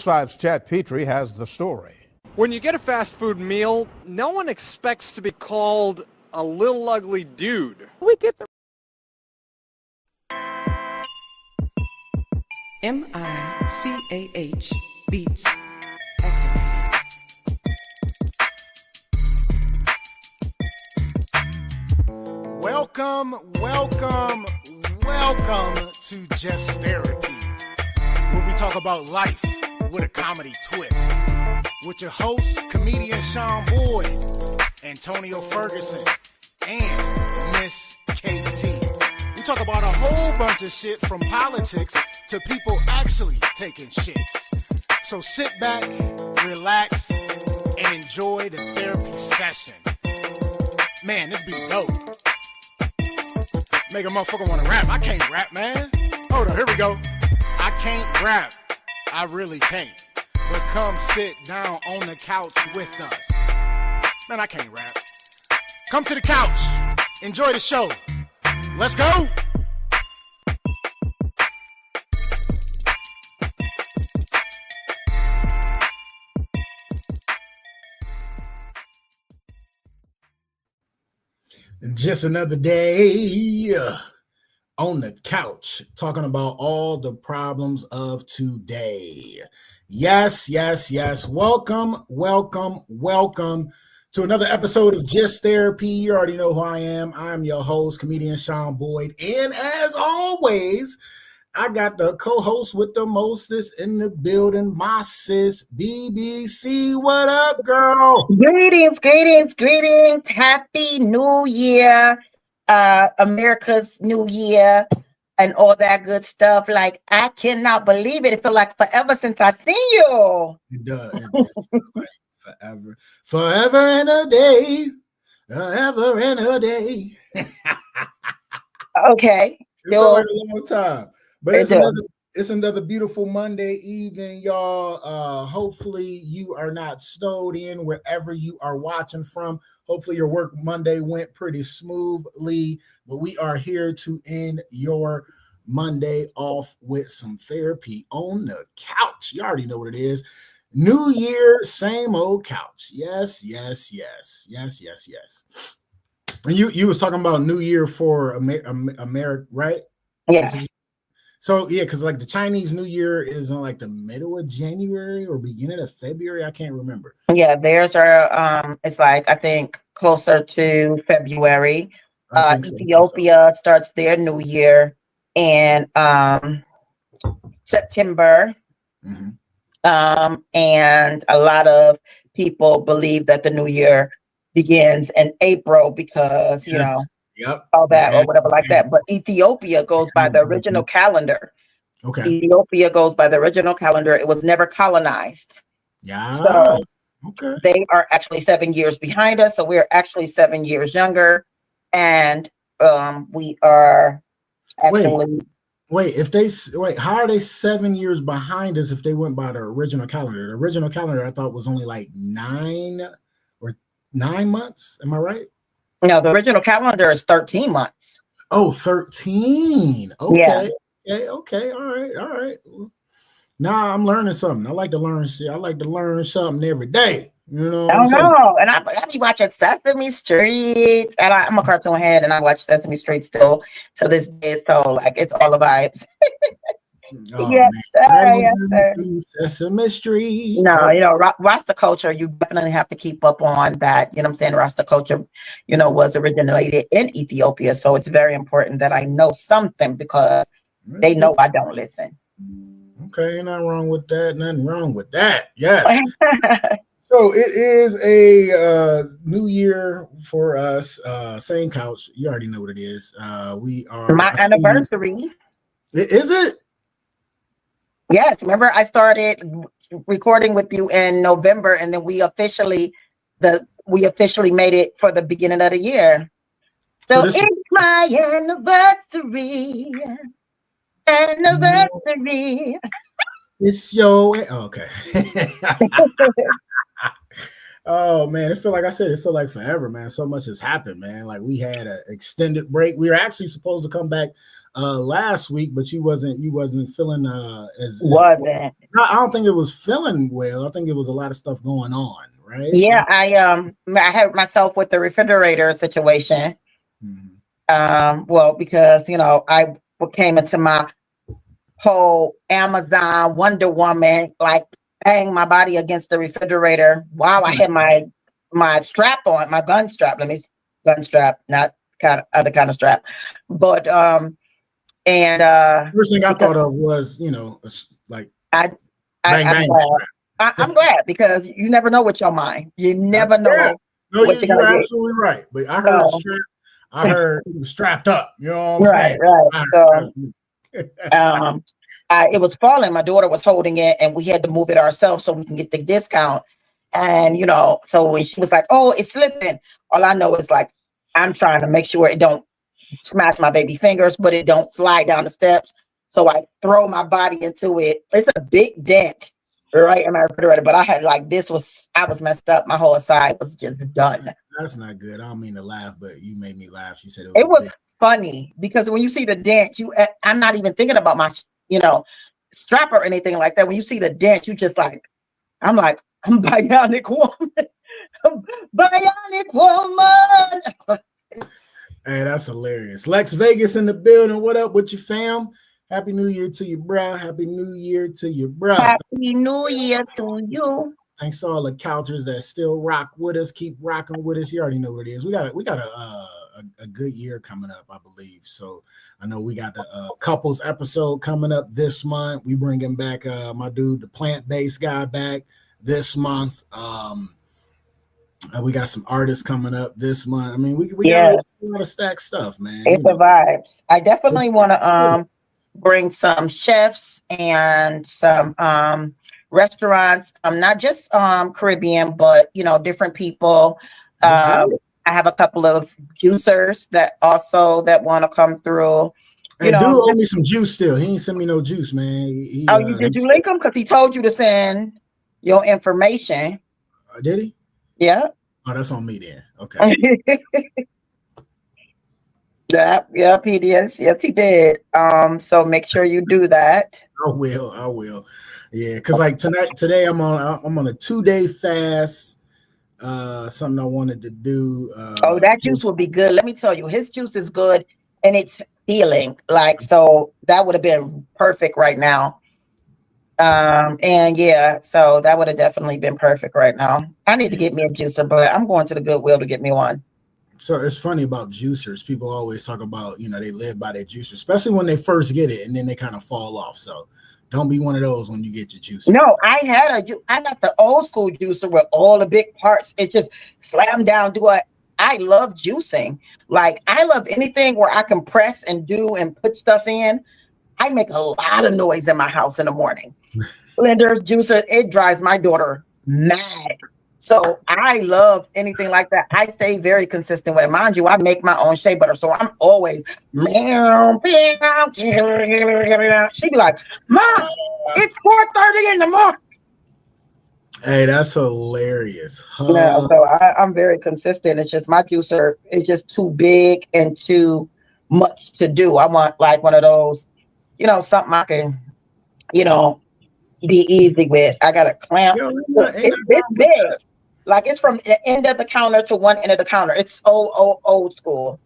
5's Chad Petrie has the story. When you get a fast food meal, no one expects to be called a little ugly dude. We get the MICAH Beats activated. Welcome to Just Therapy, where we talk about life with a comedy twist. With your hosts, comedian Sean Boyd, Antonio Ferguson, and Miss KT. We talk about a whole bunch of shit from politics to people actually taking shits. So sit back, relax, and enjoy the therapy session. Man, this be dope. Make a motherfucker want to rap. I can't rap, man. Hold on, here we go. I can't rap. I really can't. But come sit down on the couch with us. Man, I can't rap. Come to the couch. Enjoy the show. Let's go. Just another day on the couch talking about all the problems of today. Yes. Welcome to another episode of Just Therapy. You already know who I am. I'm your host, comedian Sean Boyd. And as always, I got the co-host with the mostest in the building, my sis, BBC. What up, girl? Greetings. Happy New Year, America's New Year, and all that good stuff. Like, I cannot believe it. It feels like forever since I seen you. It does. Forever and a day. Forever and a day. Okay. It feels like a long time. But it's another beautiful Monday evening, y'all. Hopefully you are not snowed in wherever you are watching from. Hopefully your work Monday went pretty smoothly. But we are here to end your Monday off with some therapy on the couch. You already know what it is. New year, same old couch. Yes. And you was talking about New Year for America, right? Yeah. So yeah, because like the Chinese New Year is in like the middle of January or beginning of February. I can't remember. Yeah, theirs are it's like I think closer to February. Ethiopia starts their New Year in September. Mm-hmm. And a lot of people believe that the New Year begins in April because all that or whatever like that. But Ethiopia goes by the original calendar. Okay. Ethiopia goes by the original calendar. It was never colonized. Yeah. So okay. They are actually 7 years behind us. So we're actually 7 years younger. And we are actually how are they 7 years behind us if they went by the original calendar? The original calendar I thought was only like 9 months. Am I right? No, the original calendar is 13 months. Oh, 13. Okay. Yeah. Okay. All right. Now I'm learning something. I like to learn shit. I like to learn something every day. You know. I don't know. And I be watching Sesame Street. And I'm a cartoon head and I watch Sesame Street still to this day. So like it's all the vibes. Yes, sir. Sesame Street. No, Rasta culture, you definitely have to keep up on that. You know what I'm saying? Rasta culture, was originated in Ethiopia. So it's very important that I know something because they know I don't listen. Okay, nothing wrong with that. Yes. So it is a new year for us. Same couch. You already know what it is. We are my anniversary. Is it? Yes, remember I started recording with you in November, and then we officially made it for the beginning of the year. So it's my anniversary. It's your okay. Oh man, it feel like I said, it feel like forever, man. So much has happened, man. Like we had an extended break. We were actually supposed to come back last week, but you wasn't feeling as Wasn't. no, I don't think it was feeling well. I think it was a lot of stuff going on, right? Yeah, I had myself with the refrigerator situation. Well, because I came into my whole Amazon Wonder Woman, like bang my body against the refrigerator while I had my strap on, my gun strap. Gun strap, not other kind of strap. But and first thing I thought of was, like I'm bang. glad. I'm glad because you never know with your mind. You never know. No, you're absolutely right. But I heard I heard it was strapped up. You know what I'm saying? Right. So it was falling. My daughter was holding it, and we had to move it ourselves so we can get the discount. And so when she was like, "Oh, it's slipping," all I know is like I'm trying to make sure it don't smash my baby fingers, but it don't slide down the steps. So I throw my body into it. It's a big dent right in my refrigerator, but I was messed up. My whole side was just done. That's not good. I don't mean to laugh, but you made me laugh. She said it was funny because when you see the dent, I'm not even thinking about my, strap or anything like that. When you see the dent, you just like, I'm bionic woman. Bionic woman. Hey, that's hilarious. Lex Vegas in the building. What up with you, fam? Happy New Year to you, bro. Happy New Year to you, bro. Happy New Year to you. Thanks to all the couchers that still rock with us. Keep rocking with us. You already know what it is. We got a good year coming up, I believe. So I know we got the couples episode coming up this month. We bringing back my dude, the plant-based guy, back this month. We got some artists coming up this month. I mean, we got a lot of stacked stuff, man. It's the vibes. I definitely want to bring some chefs and some restaurants, not just Caribbean, but different people. I have a couple of juicers that want to come through. Hey, dude owe me some juice still. He ain't send me no juice, man. Did you link him? Because he told you to send your information. Did he? Yeah. Oh, that's on me then. Okay. Yep, he did. Yes, he did. So make sure you do that. I will. Yeah, because like today I'm on a 2-day fast. Something I wanted to do. That juice will be good. Let me tell you, his juice is good and it's healing. So that would have been perfect right now. So that would have definitely been perfect right now. I need to get me a juicer, but I'm going to the Goodwill to get me one. So it's funny about juicers. People always talk about, they live by their juicer, especially when they first get it and then they kind of fall off. So don't be one of those when you get your juicer. No, I got the old school juicer with all the big parts. It's just slam down, I love juicing. Like I love anything where I can press and do and put stuff in. I make a lot of noise in my house in the morning. Blenders, juicer, it drives my daughter mad. So I love anything like that. I stay very consistent with it. Mind you, I make my own shea butter. So I'm always, she'd be like, Mom, it's 4:30 in the morning. Hey, that's hilarious. Yeah, so I'm very consistent. It's just my juicer is just too big and too much to do. I want like one of those, something I can, be easy with. I got a clamp. It's big. Like it's from the end of the counter to one end of the counter. It's old school.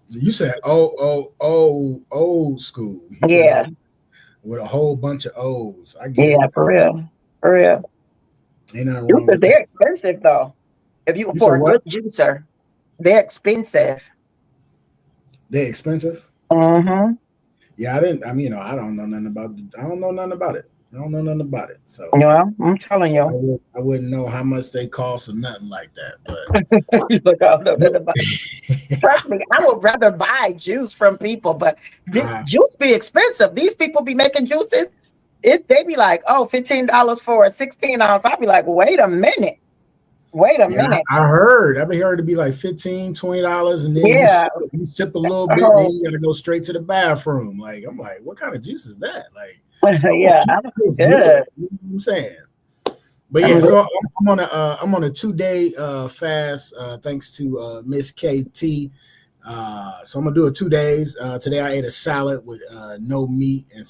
You said old school. Yeah. With a whole bunch of O's. I get it. For real. Ain't nothing wrong with they're expensive though. If you for a good juicer, they're expensive. They're expensive? Mm-hmm. Yeah, I don't know nothing about it. I don't know nothing about it. So I'm telling you. I wouldn't know how much they cost or nothing like that. But look, I don't know nothing about it. Trust me, I would rather buy juice from people, but juice be expensive. These people be making juices. If they be like, $15 for a 16 ounce, I'd be like, wait a minute. I heard to be like $15, $20, and then you sip a little bit, then you gotta go straight to the bathroom. Like I'm like, what kind of juice is that? Like, yeah, good. You know what I'm saying? But yeah, so I'm on a 2-day fast thanks to Miss KT. So I'm gonna do it 2 days. Today I ate a salad with no meat and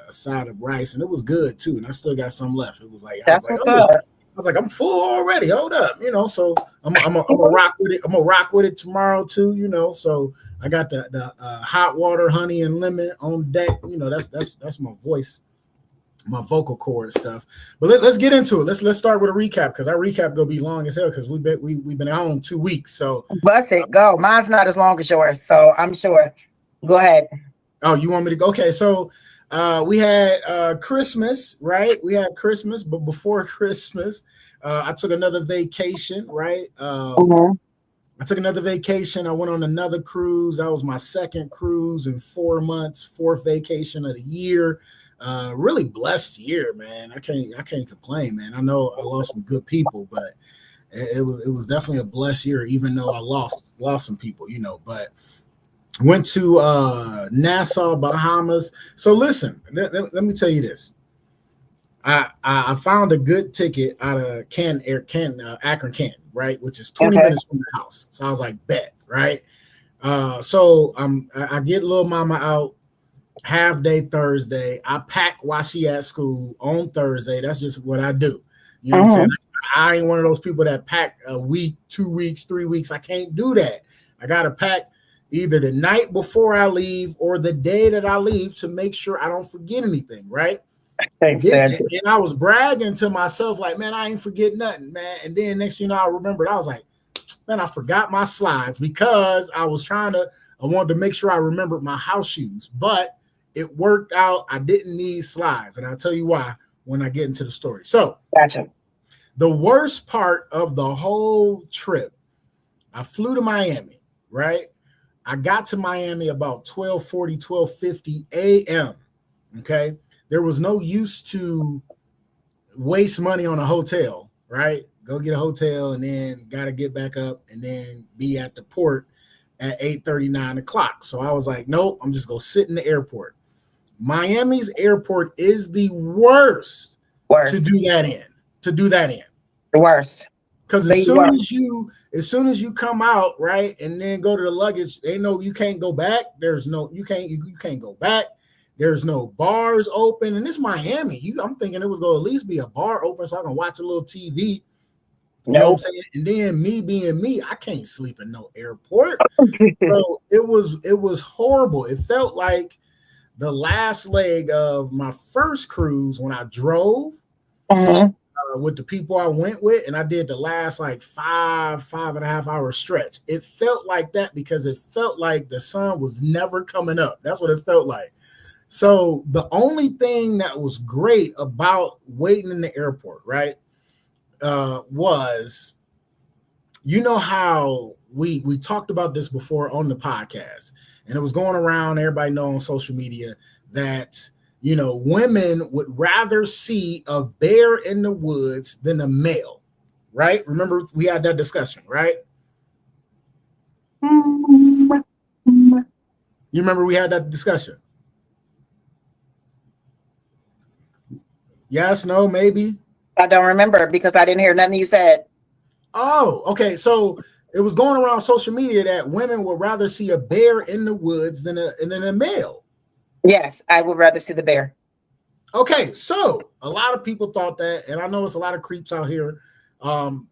a side of rice, and it was good too. And I still got some left. It was like That's what's up. I was like, I'm full already. Hold up, So I'm gonna rock with it. I'm gonna rock with it tomorrow too, So I got the hot water, honey, and lemon on deck. That's my voice, my vocal cord stuff. But let's get into it. Let's start with a recap, because our recap gonna be long as hell, because we've been out on 2 weeks. So Bust it, go. Mine's not as long as yours, so I'm sure. Go ahead. Oh, you want me to go? Okay, so we had Christmas, right? We had Christmas, but before Christmas, I took another vacation, right? I took another vacation. I went on another cruise. That was my second cruise in 4 months, fourth vacation of the year. Really blessed year, man. I can't complain, man. I know I lost some good people, but it was definitely a blessed year, even though I lost some people, But went to Nassau, Bahamas. So listen, let me tell you this. I found a good ticket out of Akron, Canton, right, which is 20 minutes from the house. So I was like, bet, right? So I get little mama out half day Thursday. I pack while she at school on Thursday. That's just what I do. You know what I'm saying? I ain't one of those people that pack a week, 2 weeks, 3 weeks. I can't do that. I gotta pack either the night before I leave or the day that I leave to make sure I don't forget anything, right? Thanks, and, Dad. and I was bragging to myself, like, man, I ain't forget nothing, man. And then next thing you know, I remembered, I was like, man, I forgot my slides, because I wanted to make sure I remembered my house shoes, but it worked out. I didn't need slides. And I'll tell you why when I get into the story. So Gotcha. the worst part of the whole trip, I flew to Miami, right? I got to Miami about 12:50 a.m. Okay. There was no use to waste money on a hotel, right? Go get a hotel and then got to get back up and then be at the port at 8:30, 9 o'clock. So I was like, nope, I'm just going to sit in the airport. Miami's airport is the worst. to do that in. The worst. Because as soon as you come out, right, and then go to the luggage, they know you can't go back. You can't go back. There's no bars open, and it's Miami. I'm thinking it was going to at least be a bar open so I can watch a little TV. You know what I'm saying? And then me being me, I can't sleep in no airport. So it was horrible. It felt like the last leg of my first cruise when I drove with the people I went with, and I did the last like 5.5 hour stretch. It felt like that because it felt like the sun was never coming up. That's what it felt like. So the only thing that was great about waiting in the airport, right, was, how we talked about this before on the podcast, and it was going around, everybody know on social media that, women would rather see a bear in the woods than a male, right? Remember we had that discussion, right? You remember we had that discussion? Yes, no, maybe? I don't remember because I didn't hear nothing you said. Oh, okay. So it was going around social media that women would rather see a bear in the woods than a male. Yes, I would rather see the bear. Okay, so a lot of people thought that, and I know it's a lot of creeps out here, and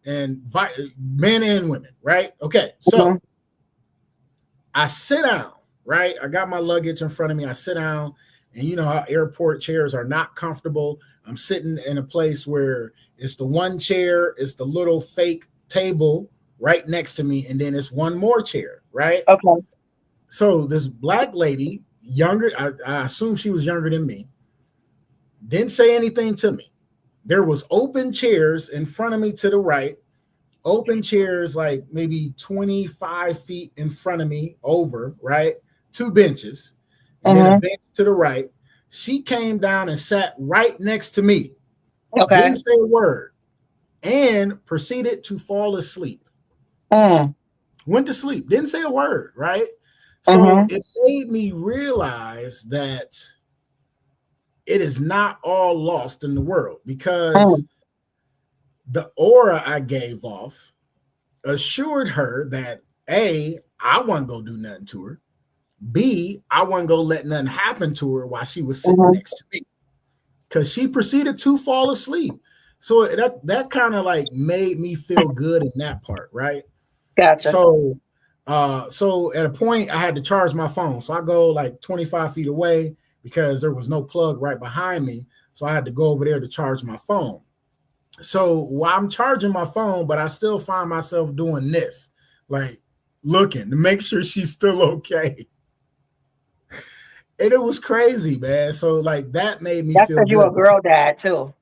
men and women, right? Okay, so I sit down, right? I got my luggage in front of me. I sit down, and you know how airport chairs are not comfortable. I'm sitting in a place where it's the one chair, it's the little fake table right next to me, and then it's one more chair, right? Okay. So this black lady, younger, I assume she was younger than me, didn't say anything to me. There was open chairs in front of me to the right, open chairs like maybe 25 feet in front of me over, right? 2 benches, and then a bench to the right. She came down and sat right next to me. Okay. Didn't say a word and proceeded to fall asleep. Went to sleep, didn't say a word, right? So it made me realize that it is not all lost in the world, because the aura I gave off assured her that A, I wasn't gonna do nothing to her. B, I wasn't gonna let nothing happen to her while she was sitting next to me. Because she proceeded to fall asleep. So that kind of like made me feel good in that part, right? Gotcha. So at a point I had to charge my phone. So I go like 25 feet away because there was no plug right behind me. So I had to go over there to charge my phone. So while I'm charging my phone, but I still find myself doing this, like looking to make sure she's still okay. And it was crazy, man. So like that made me That's feel because you a girl dad too.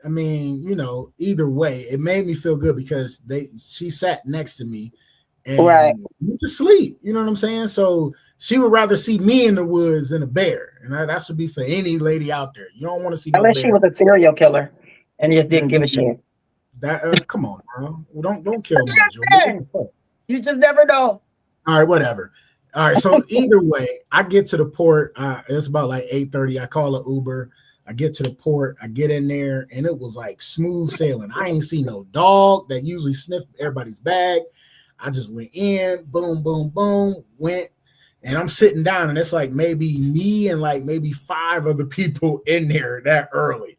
I mean, you know, either way, it made me feel good because she sat next to me and went to sleep. You know what I'm saying? So she would rather see me in the woods than a bear. And that should be for any lady out there. You don't want to see unless she was a serial killer and just didn't give a shit. That come on, bro. Don't kill my joy. You just never know. All right, whatever. All right, so either way, I get to the port. It's about like 8:30. I call an Uber. I get to the port. I get in there, and it was like smooth sailing. I ain't see no dog that usually sniffed everybody's bag. I just went in, boom, boom, boom, went, and I'm sitting down, and it's like maybe me and like maybe 5 other people in there that early.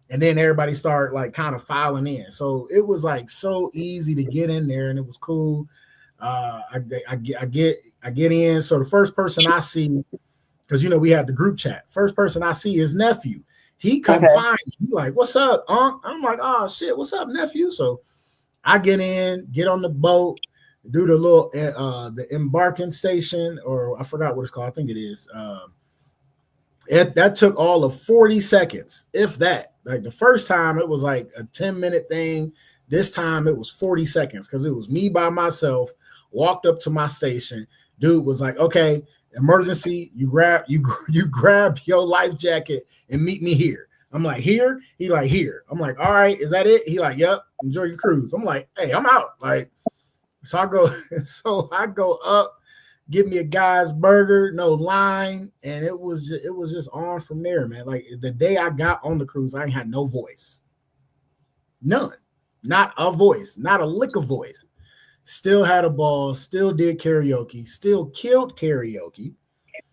And then everybody started like kind of filing in. So it was like so easy to get in there, and it was cool. I get in. So the first person I see, because you know we have the group chat. First person I see is nephew. He come find me. He like, "What's up, Unc?" I'm like, "Oh shit, what's up, nephew?" So I get in, get on the boat, do the little the embarking station, or I forgot what it's called. I think it is. That took all of 40 seconds, if that. Like the first time it was like a 10-minute thing. This time it was 40 seconds because it was me by myself. Walked up to my station. Dude was like, "Okay, emergency. You grab your life jacket and meet me here." I'm like, "Here?" He like, "Here." I'm like, "All right, is that it?" He like, "Yep. Enjoy your cruise." I'm like, "Hey, I'm out." Like, so I go up, get me a guy's burger, no line, and it was just on from there, man. Like the day I got on the cruise, I ain't had no voice, none, not a voice, not a lick of voice. Still had a ball, still did karaoke, still killed karaoke.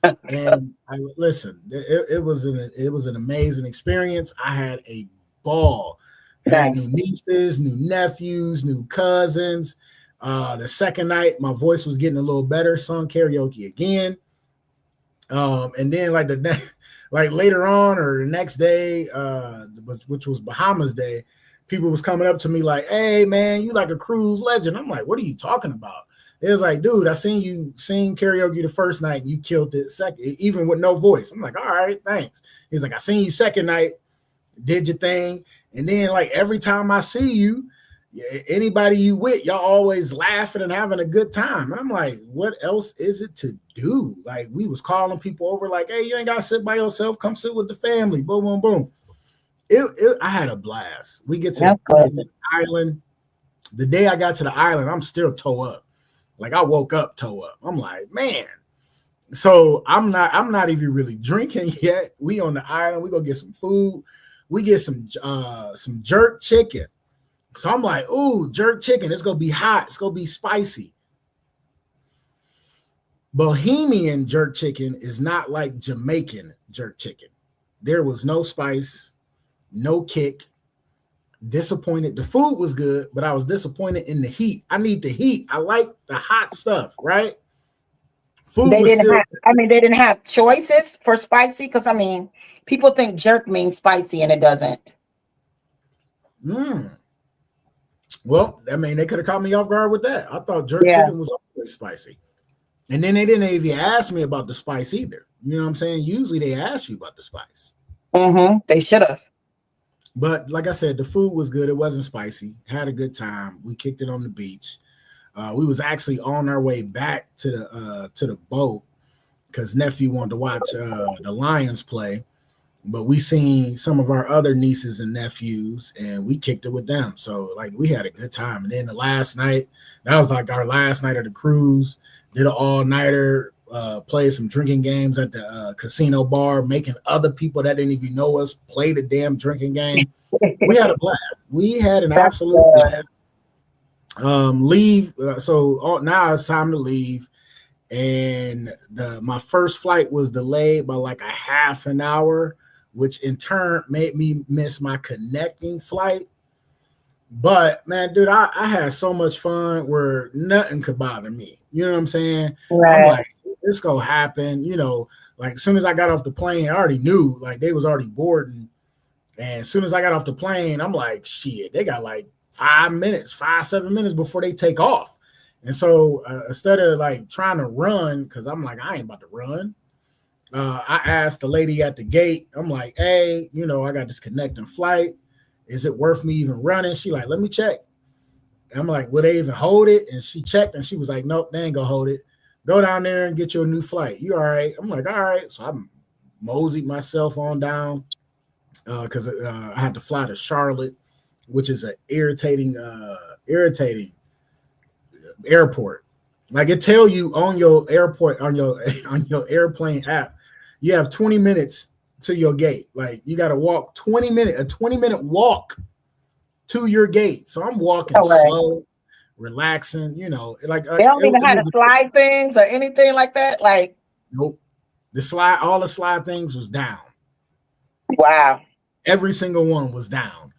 And it was an amazing experience. I had a ball. Had new nieces, new nephews, new cousins. The second night, my voice was getting a little better. Sung karaoke again. And then like later on or the next day, which was Bahamas Day, people was coming up to me like, "Hey man, you like a cruise legend." I'm like, "What are you talking about?" It was like, "Dude, I seen you sing karaoke the first night and you killed it second, even with no voice." I'm like, "All right, thanks." He's like, "I seen you second night, did your thing." And then like every time I see you, anybody you with, y'all always laughing and having a good time. And I'm like, what else is it to do? Like we was calling people over like, "Hey, you ain't got to sit by yourself. Come sit with the family." Boom, boom, boom. I had a blast. We get to the island. The day I got to the island, I'm still toe up. Like I woke up toe up. I'm like, man. So I'm not even really drinking yet. We on the island. We go get some food. We get some jerk chicken. So I'm like, "Ooh, jerk chicken. It's gonna be hot. It's gonna be spicy." Bohemian jerk chicken is not like Jamaican jerk chicken. There was no spice. No kick. Disappointed. The food was good, but I was disappointed in the heat. I need the heat. I like the hot stuff, right? They didn't have choices for spicy because I mean, people think jerk means spicy and it doesn't. Well, I mean, they could have caught me off guard with that. I thought jerk chicken was always spicy. And then they didn't even ask me about the spice either. You know what I'm saying? Usually they ask you about the spice. They should have. But like I said, the food was good. It wasn't spicy. Had a good time. We kicked it on the beach. We was actually on our way back to the boat because nephew wanted to watch the Lions play. But we seen some of our other nieces and nephews, and we kicked it with them. So like we had a good time. And then the last night, that was like our last night of the cruise. Did an all-nighter. played some drinking games at the casino bar, making other people that didn't even know us play the damn drinking game. We had a blast. We had an absolute blast. Leave. Now it's time to leave. And my first flight was delayed by like a half an hour, which in turn made me miss my connecting flight. But man, dude, I had so much fun where nothing could bother me. You know what I'm saying? Right. I'm like, this gonna happen. You know, like as soon as I got off the plane, I already knew like they was already boarding. And as soon as I got off the plane, I'm like, shit, they got like 7 minutes before they take off. And so instead of like trying to run, because I'm like, I ain't about to run. I asked the lady at the gate, I'm like, hey, you know, I got this connecting flight. Is it worth me even running? She like, let me check. And I'm like, will they even hold it? And she checked and she was like, nope, they ain't gonna hold it. Go down there and get you a new flight. You all right? I'm like, all right. So I moseyed myself on down because I had to fly to Charlotte, which is an irritating airport. Like it tell you on your airport, on your airplane app, you have 20 minutes to your gate. Like you got to walk 20 minute walk to your gate. So I'm walking slow, relaxing, you know, like they don't even have to slide things or anything like that. Like, nope. All the slide things was down. Wow. Every single one was down.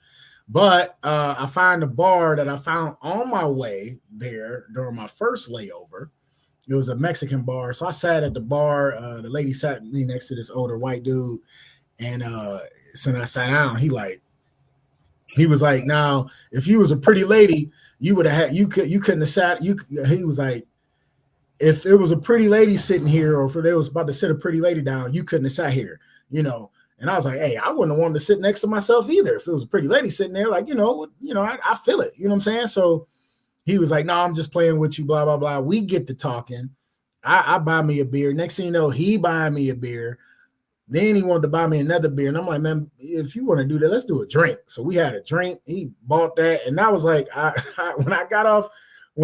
But I find a bar that I found on my way there during my first layover. It was a Mexican bar. So I sat at the bar. The lady sat me next to this older white dude. And so I sat down. He was like, now, if you was a pretty lady, you would have had, you couldn't have sat. He was like, if it was a pretty lady sitting here, or if they was about to sit a pretty lady down, you couldn't have sat here, you know. And I was like, hey, I wouldn't have wanted to sit next to myself either. If it was a pretty lady sitting there, like, I feel it. You know what I'm saying? So he was like, no, I'm just playing with you, blah, blah, blah. We get to talking. I buy me a beer. Next thing you know, he buying me a beer. Then he wanted to buy me another beer. And I'm like, man, if you want to do that, let's do a drink. So we had a drink. He bought that. And I was like, when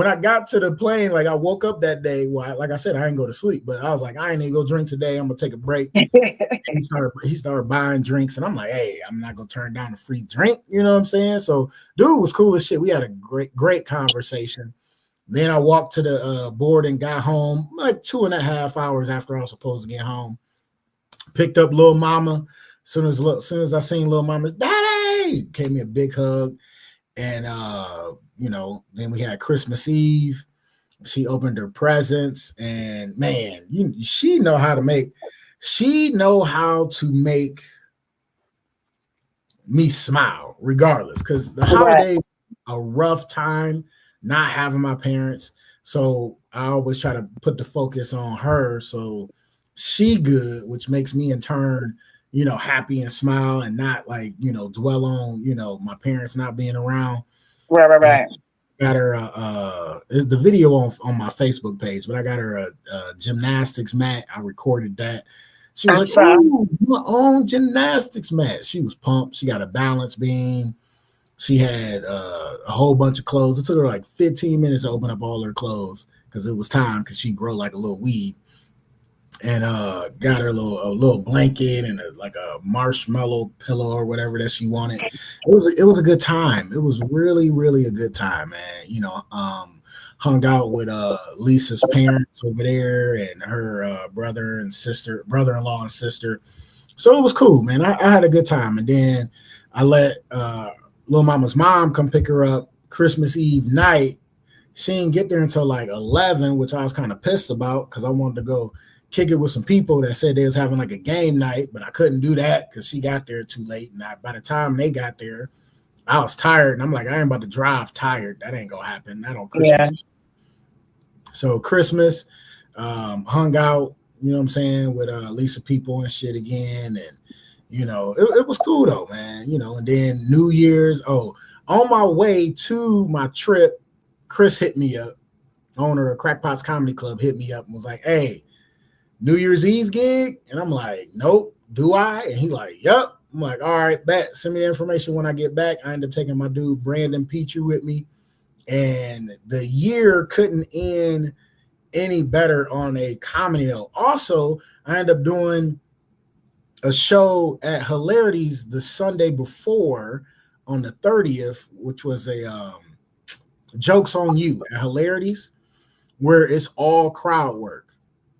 I got to the plane, like I woke up that day. Well, like I said, I didn't go to sleep, but I was like, I ain't even go drink today. I'm gonna take a break. He started buying drinks, and I'm like, hey, I'm not gonna turn down a free drink. You know what I'm saying? So, dude was cool as shit. We had a great conversation. Then I walked to the board and got home like 2.5 hours after I was supposed to get home. Picked up Lil Mama. Soon as I seen Lil Mama's daddy, gave me a big hug. And then we had Christmas Eve. She opened her presents, and man, she know how to make me smile regardless, because the holidays are a rough time not having my parents. So I always try to put the focus on her, so she good, which makes me in turn, happy and smile and not like, dwell on, my parents not being around. Right. Got her the video on my Facebook page, but I got her a gymnastics mat. I recorded that. She was like, "Oh, my own gymnastics mat." She was pumped. She got a balance beam. She had a whole bunch of clothes. It took her like 15 minutes to open up all her clothes because it was time, because she grow like a little weed. And got her a little blanket and a marshmallow pillow or whatever that she wanted. It was a good time. It was really, really a good time, man. Hung out with Lisa's parents over there and her brother-in-law and sister. So it was cool, man. I had a good time. And then I let Lil Mama's mom come pick her up Christmas Eve night. She didn't get there until like 11, which I was kind of pissed about because I wanted to go kick it with some people that said they was having like a game night, but I couldn't do that because she got there too late. And by the time they got there, I was tired. And I'm like, I ain't about to drive tired. That ain't gonna happen. Not on Christmas. Yeah. So Christmas, hung out, you know what I'm saying, with Lisa people and shit again. And, it was cool though, man. And then New Year's, on my way to my trip, Chris hit me up. Owner of Crackpots Comedy Club hit me up and was like, hey, New Year's Eve gig? And I'm like, nope, do I? And he like, yup. I'm like, all right, bet. Send me the information when I get back. I ended up taking my dude Brandon Petrie with me. And the year couldn't end any better on a comedy note. Also, I ended up doing a show at Hilarities the Sunday before on the 30th, which was a Jokes on You at Hilarities, where it's all crowd work.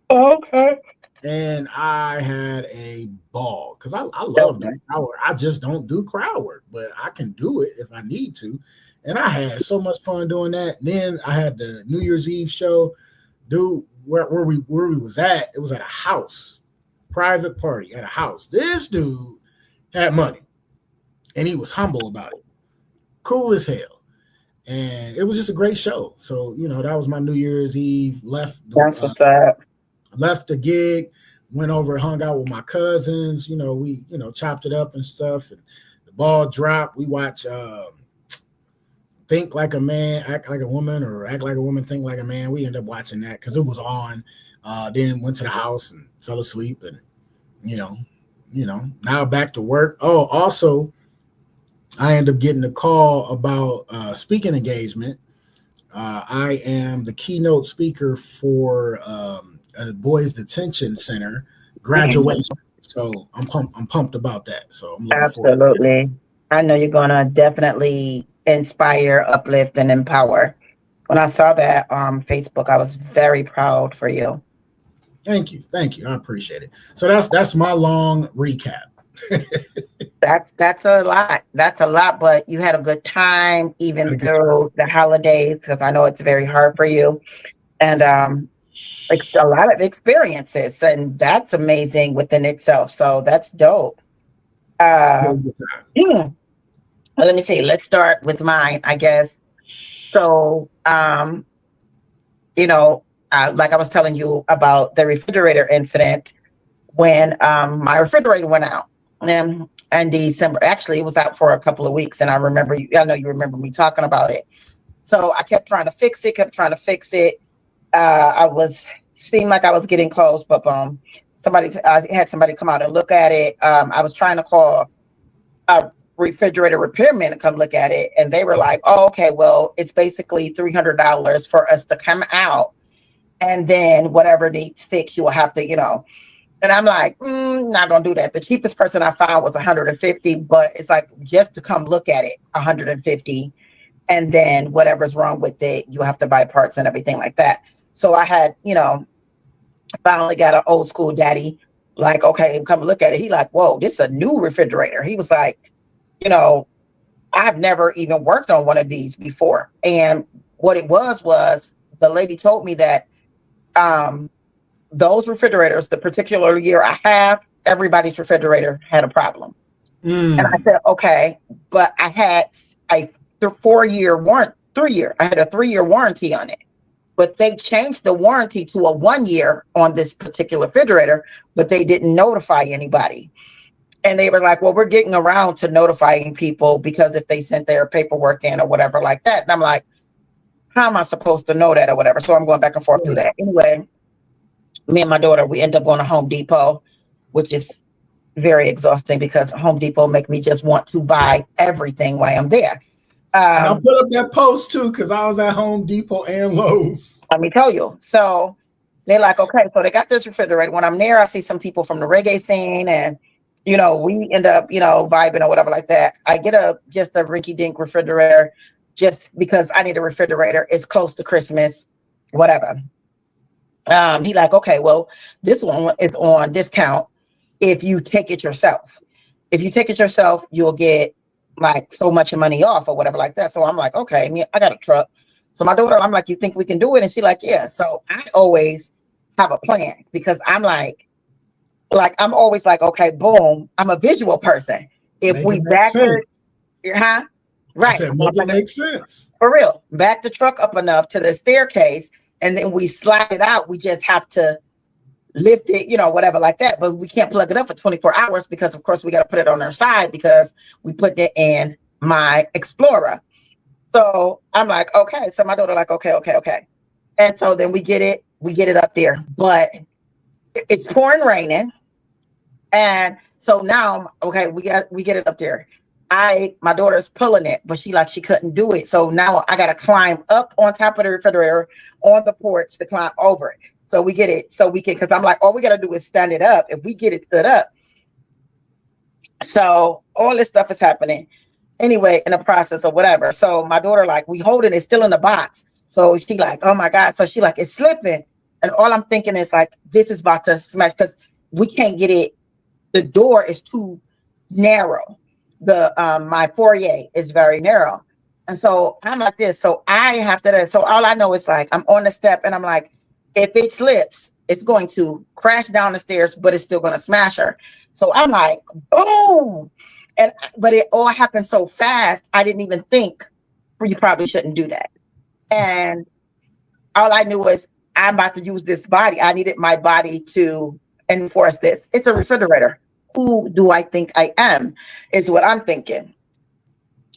Okay. And I had a ball because I love doing crowd work. I just don't do crowd work, but I can do it if I need to. And I had so much fun doing that. Then I had the New Year's Eve show. Dude, where we was at, it was at a house, private party at a house. This dude had money, and he was humble about it. Cool as hell. And it was just a great show. So, you know, that was my New Year's Eve. That's what's up. Left the gig, went over, hung out with my cousins. You know, we, you know, chopped it up and stuff. And the ball dropped. We watched Think Like a Man, Act Like a Woman, or Act Like a Woman, Think Like a Man. We ended up watching that because it was on. Then went to the house and fell asleep. And, you know, now back to work. Oh, also, I ended up getting a call about speaking engagement. I am the keynote speaker for a boys detention center graduation. So I'm pumped about that. So I'm looking forward to it. I know you're gonna definitely inspire, uplift, and empower. When I saw that on Facebook, I was very proud for you. Thank you. I appreciate it. So that's my long recap. That's a lot. That's a lot, but you had a good time even through the holidays, because I know it's very hard for you. And like a lot of experiences, and that's amazing within itself. So that's dope. Yeah. Let me see. Let's start with mine, I guess. So, you know, like I was telling you about the refrigerator incident when my refrigerator went out in December. Actually, it was out for a couple of weeks, and I know you remember me talking about it. So I kept trying to fix it. Seemed like I was getting close, but I had somebody come out and look at it. I was trying to call a refrigerator repairman to come look at it, and they were like, "Oh, okay, well, it's basically $300 for us to come out, and then whatever needs fixed, you will have to, you know." And I'm like, not gonna do that. The cheapest person I found was $150, but it's like just to come look at it, $150, and then whatever's wrong with it, you have to buy parts and everything like that. So I had, you know, finally got an old school daddy, like, okay, come look at it. He like, whoa, this is a new refrigerator. He was like, you know, I've never even worked on one of these before. And what it was the lady told me that those refrigerators, the particular year I have, everybody's refrigerator had a problem. And I said, okay, but I had a 3-year warranty on it. But they changed the warranty to a 1 year on this particular refrigerator, but they didn't notify anybody. And they were like, well, we're getting around to notifying people because if they sent their paperwork in or whatever like that. And I'm like, how am I supposed to know that or whatever? So I'm going back and forth through that. Anyway, me and my daughter, we end up going to Home Depot, which is very exhausting because Home Depot make me just want to buy everything while I'm there. I put up that post too because I was at Home Depot and Lowe's. Let me tell you. So they're like, okay, so they got this refrigerator. When I'm there, I see some people from the reggae scene, and you know, we end up, you know, vibing or whatever like that. I get just a rinky-dink refrigerator just because I need a refrigerator. It's close to Christmas, whatever. He like, okay, well, this one is on discount if you take it yourself. If you take it yourself, you'll get like so much money off or whatever like that. So I'm like, okay, I got a truck. So my daughter, I'm like, you think we can do it? And she's like, yeah. So I always have a plan because I'm like I'm always like, okay, boom, I'm a visual person. If we back it, right. I said, make it make sense. For real. Back the truck up enough to the staircase and then we slide it out. We just have to lift it, you know, whatever like that. But we can't plug it up for 24 hours because of course we got to put it on our side because we put it in my Explorer. So I'm like, okay. So my daughter like, okay. And so then we get it up there, but it's pouring raining. And so now, okay, we get it up there. my daughter's pulling it, but she couldn't do it. So now I got to climb up on top of the refrigerator on the porch to climb over it. So we get it. So we can, because I'm like, all we got to do is stand it up. If we get it stood up. So all this stuff is happening anyway in the process or whatever. So my daughter, like, we holding it still in the box. So she like, oh my God. So she like, it's slipping. And all I'm thinking is like, this is about to smash because we can't get it. The door is too narrow. My foyer is very narrow. And so I'm like this. So I have to, so all I know is like, I'm on the step and I'm like, if it slips, it's going to crash down the stairs, but it's still going to smash her. So I'm like, boom. But it all happened so fast. I didn't even think you probably shouldn't do that. And all I knew was I'm about to use this body. I needed my body to enforce this. It's a refrigerator. Who do I think I am? Is what I'm thinking.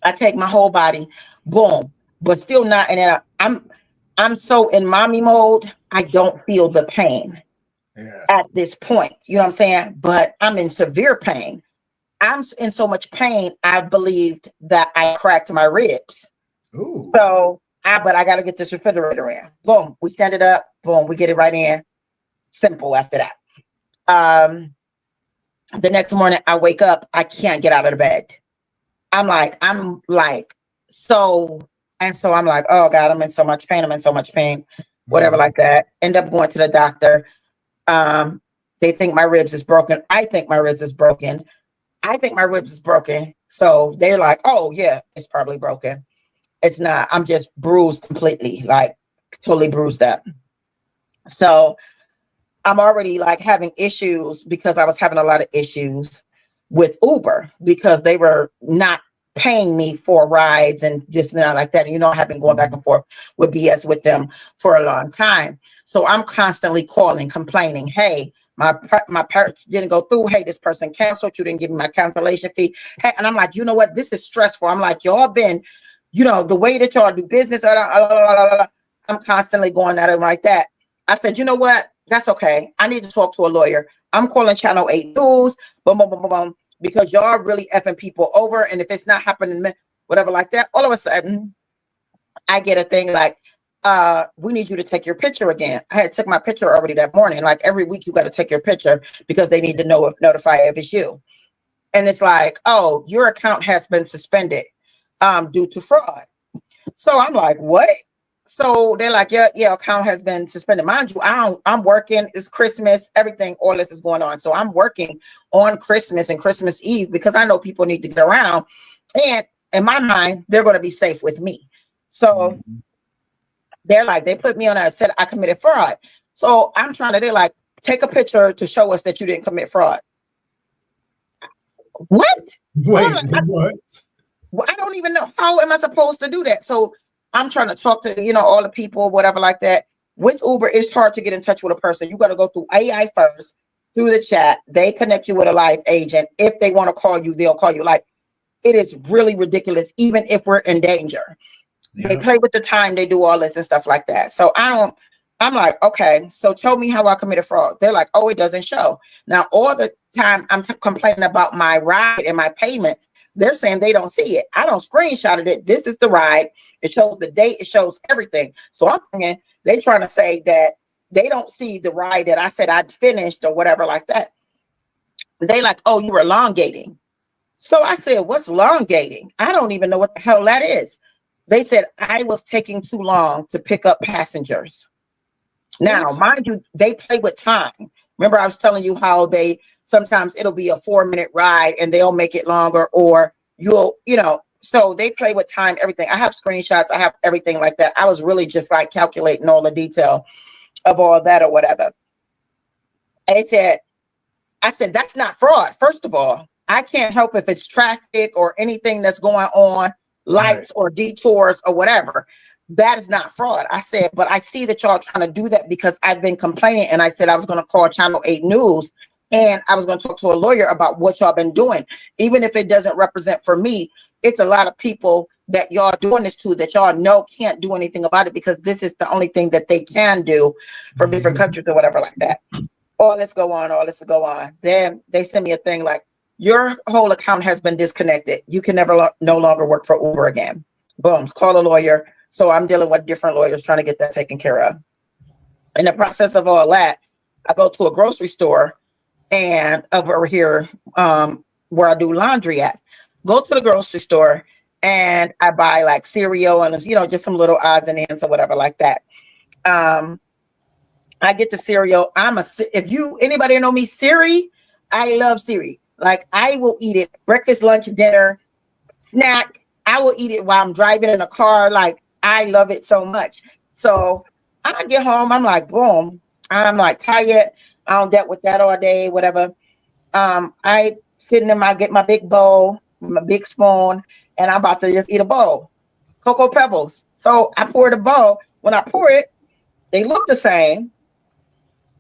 I take my whole body, boom, but still not. And then I'm so in mommy mode. I don't feel the pain at this point. You know what I'm saying? But I'm in severe pain. I'm in so much pain. I believed that I cracked my ribs. Ooh. So but I got to get this refrigerator in. Boom, we stand it up. Boom, we get it right in. Simple after that. The next morning I wake up, I can't get out of the bed. I'm like, so I'm like, oh God, I'm in so much pain, whatever like that. End up going to the doctor. They think my ribs is broken. I think my ribs is broken. So they're like, oh yeah, it's probably broken. It's not. I'm just bruised completely, like totally bruised up. So I'm already like having issues because I was having a lot of issues with Uber because they were not paying me for rides and just not like that. And, you know, I have been going back and forth with BS with them for a long time. So I'm constantly calling, complaining, hey, my purchase didn't go through. Hey, this person canceled. You didn't give me my cancellation fee. Hey, and I'm like, you know what? This is stressful. I'm like, y'all been, you know, the way that y'all do business. I'm constantly going at it like that. I said, you know what? That's okay. I need to talk to a lawyer. I'm calling Channel 8 News, boom, boom, boom, boom, boom, because y'all really effing people over. And if it's not happening, whatever like that, all of a sudden, I get a thing like, we need you to take your picture again. I had took my picture already that morning. Like every week, you got to take your picture because they need to notify if it's you. And it's like, oh, your account has been suspended due to fraud. So I'm like, what? So they're like, yeah, account has been suspended. Mind you, I'm working. It's Christmas, everything, all this is going on. So I'm working on Christmas and Christmas Eve because I know people need to get around. And in my mind, they're going to be safe with me. So they're like, they put me on there, said I committed fraud. So I'm they're like, take a picture to show us that you didn't commit fraud. What? Wait, like, what? I don't even know. How am I supposed to do that? So I'm trying to talk to, you know, all the people, whatever like that. With Uber, it's hard to get in touch with a person. You got to go through AI first, through the chat. They connect you with a live agent. If they want to call you, they'll call you. Like, it is really ridiculous, even if we're in danger. Yeah. They play with the time. They do all this and stuff like that. So I'm like, okay, so tell me how I committed fraud. They're like, oh, it doesn't show. Now, all the time I'm complaining about my ride and my payments. They're saying they don't see it. I don't screenshot it. This is the ride. It shows the date. It shows everything. So I'm thinking they trying to say that they don't see the ride that I said I'd finished or whatever like that. They like, oh, you were elongating. So I said, what's elongating? I don't even know what the hell that is. They said I was taking too long to pick up passengers. Now, mind you, they play with time. Remember, I was telling you how sometimes it'll be a 4-minute ride and they'll make it longer, or so they play with time, everything. I have screenshots. I have everything like that. I was really just like calculating all the detail of all that or whatever. And I said, that's not fraud. First of all, I can't help if it's traffic or anything that's going on, lights or detours or whatever. That is not fraud. I said, but I see that y'all trying to do that because I've been complaining. And I said I was going to call Channel 8 News and I was going to talk to a lawyer about what y'all been doing. Even if it doesn't represent for me, it's a lot of people that y'all doing this to that y'all know can't do anything about it because this is the only thing that they can do from different countries or whatever like that. All this go on. Then they send me a thing like, your whole account has been disconnected. You can never no longer work for Uber again. Boom, call a lawyer. So I'm dealing with different lawyers trying to get that taken care of. In the process of all that, I go to a grocery store and over here where I do laundry at. Go to the grocery store and I buy like cereal and just some little odds and ends or whatever like that. I get the cereal. Anybody know me, Siri, I love Siri. Like I will eat it breakfast, lunch, dinner, snack. I will eat it while I'm driving in a car. Like I love it so much. So I get home, I'm like, boom. I'm like tired. I don't dealt with that all day, whatever. I get my big bowl, my big spoon, and I'm about to just eat a bowl. Cocoa Pebbles. So I poured a bowl. When I pour it, they look the same.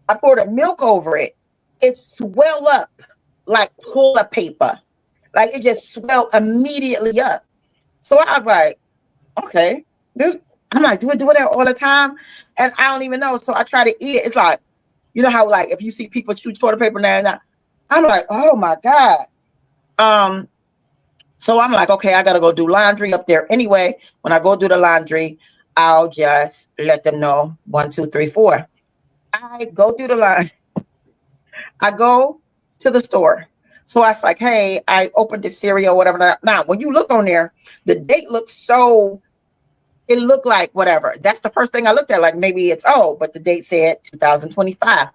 I poured the milk over it. It swelled up like toilet paper. Like it just swelled immediately up. So I was like, okay, dude. I'm like, do it that all the time? And I don't even know. So I try to eat it. It's like, you know how like if you see people chew toilet paper now and now, I'm like, oh my God. So I'm like, okay, I gotta go do laundry up there. Anyway, when I go do the laundry, I'll just let them know 1, 2, 3, 4. I go do the laundry. I go to the store. So I was like, hey, I opened the cereal, whatever. Now, when you look on there, the date looks it looked like whatever. That's the first thing I looked at. Like maybe it's old, but the date said 2025.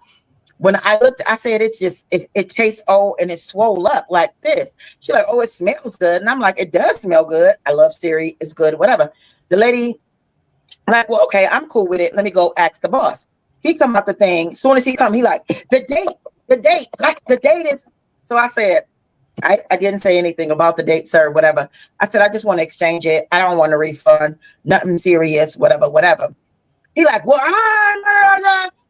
When I looked, I said, it tastes old and it's swole up like this. She's like, oh, it smells good. And I'm like, it does smell good. I love Siri. It's good, whatever. The lady, like, well, okay, I'm cool with it. Let me go ask the boss. He come out the thing. As soon as he come, he like, the date, like the date is. So I said, I didn't say anything about the date, sir, whatever. I said, I just want to exchange it. I don't want a refund. Nothing serious, whatever. He like, well,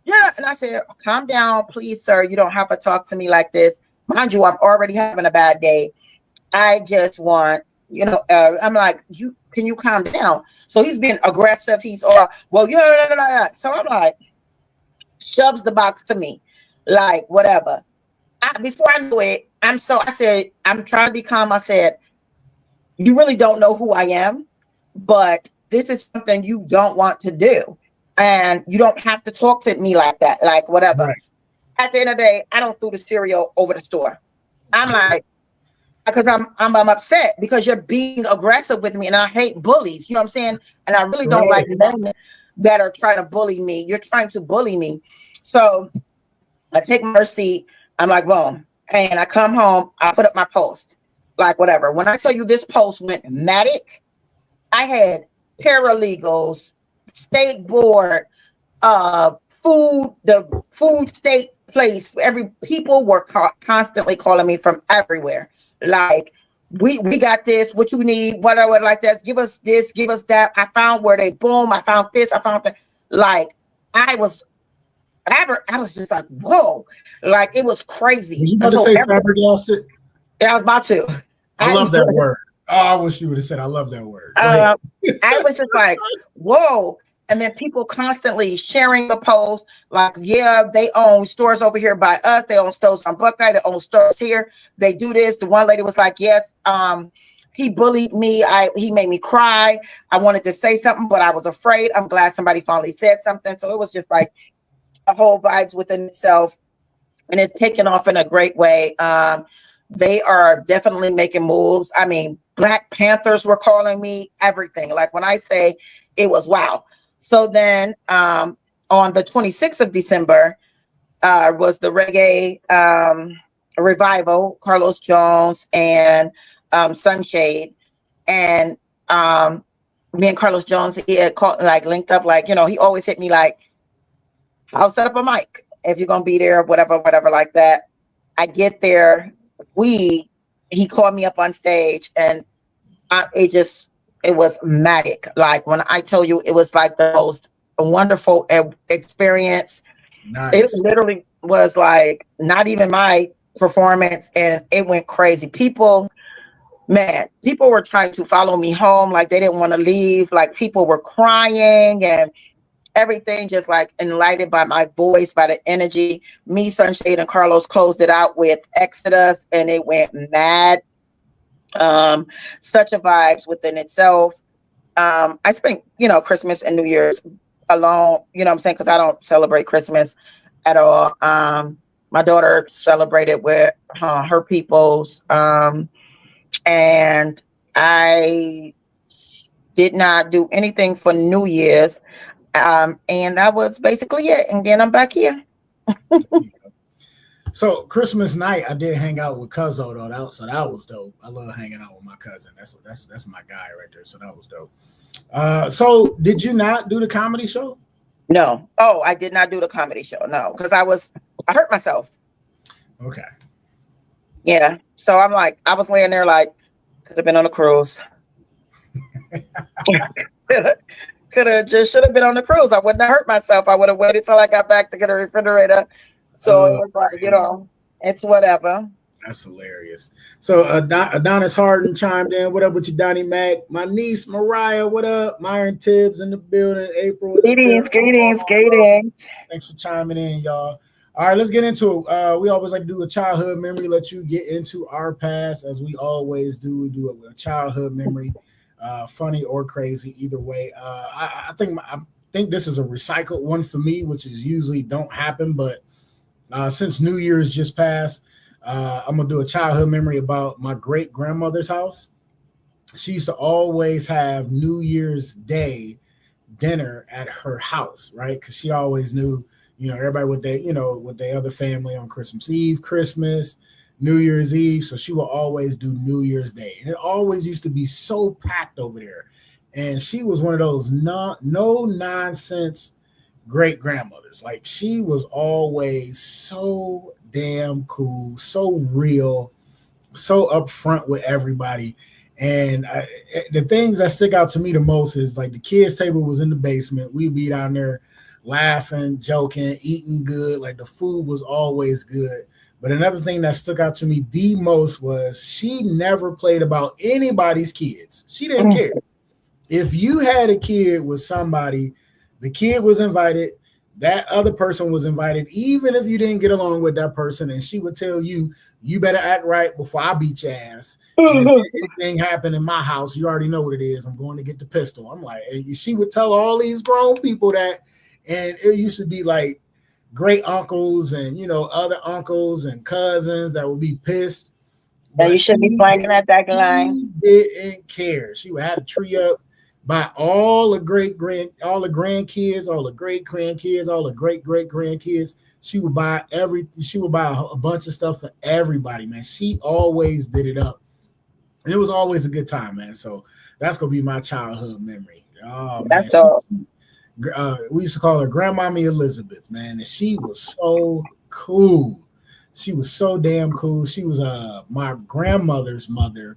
yeah. And I said, calm down, please, sir. You don't have to talk to me like this. Mind you, I'm already having a bad day. I just want, I'm like, can you calm down? So he's being aggressive. He's all, well, yeah. So I'm like, shoves the box to me, like, whatever. Before I knew it, I said, I'm trying to be calm. I said, you really don't know who I am, but this is something you don't want to do. And you don't have to talk to me like that, like whatever. Right. At the end of the day, I don't throw the cereal over the store. I'm like, because I'm upset because you're being aggressive with me and I hate bullies. You know what I'm saying? And I really don't like men that are trying to bully me. You're trying to bully me. So I take my receipt. I'm like, boom. And I come home, I put up my post, like whatever. When I tell you this post went matic, I had paralegals, state board, the food state place. People were constantly calling me from everywhere. Like, we got this, what you need, whatever, like that. Give us this, give us that. I found where they boom. I found this, I found that. Like, I was just like, whoa. Like, it was crazy. Were you about to say flabbergasted? Yeah, I was about to. I love that word. Oh, I wish you would have said I love that word. I was just like, whoa. And then people constantly sharing the post, like, yeah, they own stores over here by us. They own stores on Buckeye. They own stores here. They do this. The one lady was like, yes, he bullied me. He made me cry. I wanted to say something, but I was afraid. I'm glad somebody finally said something. So it was just like a whole vibes within itself. And it's taken off in a great way. They are definitely making moves. I mean, Black Panthers were calling me, everything. Like when I say it was wow. So then on the 26th of December was the reggae revival, Carlos Jones and Sunshade. And me and Carlos Jones, he had linked up, like, he always hit me like, I'll set up a mic if you're going to be there, whatever, like that. I get there. He called me up on stage and it was magic. Like when I tell you, it was like the most wonderful experience. Nice. It literally was like not even my performance, and it went crazy. People were trying to follow me home. Like they didn't want to leave. Like people were crying, and everything just like enlightened by my voice, by the energy. Me, Sunshade, and Carlos closed it out with Exodus, and it went mad. Such a vibes within itself. I spent, Christmas and New Year's alone, what I'm saying? Because I don't celebrate Christmas at all. My daughter celebrated with her peoples. And I did not do anything for New Year's. And that was basically it. And then I'm back here. So Christmas night, I did hang out with Cuzzo though. So that was dope. I love hanging out with my cousin. That's my guy right there. So that was dope. So did you not do the comedy show? No. Oh, I did not do the comedy show. No, because I hurt myself. Okay. Yeah. So I'm like, I was laying there like, could have been on a cruise. Should have been on the cruise. I wouldn't have hurt myself. I would have waited till I got back to get a refrigerator. So it was like, it's whatever. That's hilarious. So Adonis Harden chimed in. What up with you, Donnie Mac? My niece Mariah, what up? Myron Tibbs in the building. April. Greetings. Thanks for chiming in, y'all. All right, let's get into it. We always like to do a childhood memory, let you get into our past, as we always do. We do a childhood memory, funny or crazy, either way. I think this is a recycled one for me, which is usually don't happen, but since New Year's just passed, I'm gonna do a childhood memory about my great grandmother's house. She used to always have New Year's Day dinner at her house, right? Because she always knew, everybody with their other family on Christmas Eve, Christmas, New Year's Eve. So she will always do New Year's Day, and it always used to be so packed over there. And she was one of those no nonsense great grandmothers. Like, she was always so damn cool, so real, so upfront with everybody. And the things that stick out to me the most is like the kids' table was in the basement. We'd be down there laughing, joking, eating good. Like, the food was always good. But another thing that stuck out to me the most was she never played about anybody's kids. She didn't care. If you had a kid with somebody, the kid was invited, that other person was invited, even if you didn't get along with that person. And she would tell you, you better act right before I beat your ass. And if anything happened in my house, you already know what it is. I'm going to get the pistol. I'm like, she would tell all these grown people that. And it used to be like great uncles and, other uncles and cousins that would be pissed. But you should be finding that back line. Didn't care. She would have a tree up by all the grandkids, all the great grandkids, all the great grandkids. She would buy a bunch of stuff for everybody, man. She always did it up. And it was always a good time, man. So that's gonna be my childhood memory. Oh, that's all. We used to call her Grandmommy Elizabeth, man, and she was so cool. She was so damn cool. She was my grandmother's mother,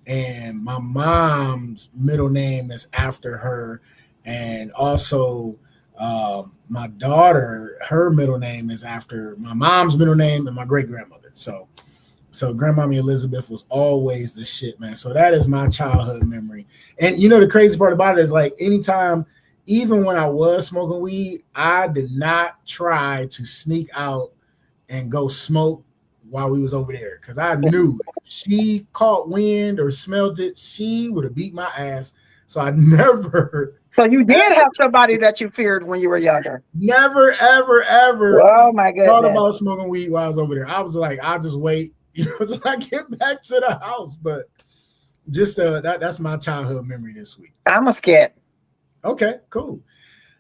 and my mom's middle name is after her, and also my daughter, her middle name is after my mom's middle name and my great grandmother. So Grandmommy Elizabeth was always the shit, man. So that is my childhood memory. And the crazy part about it is, like, anytime, even when I was smoking weed, I did not try to sneak out and go smoke while we was over there, because I knew if she caught wind or smelled it, she would have beat my ass. So I never. So you did have somebody that you feared when you were younger. Never, ever. Oh my goodness. Thought about smoking weed while I was over there. I was like, I'll just wait, till I get back to the house. But just that's my childhood memory this week. I'm a skip. Okay, cool.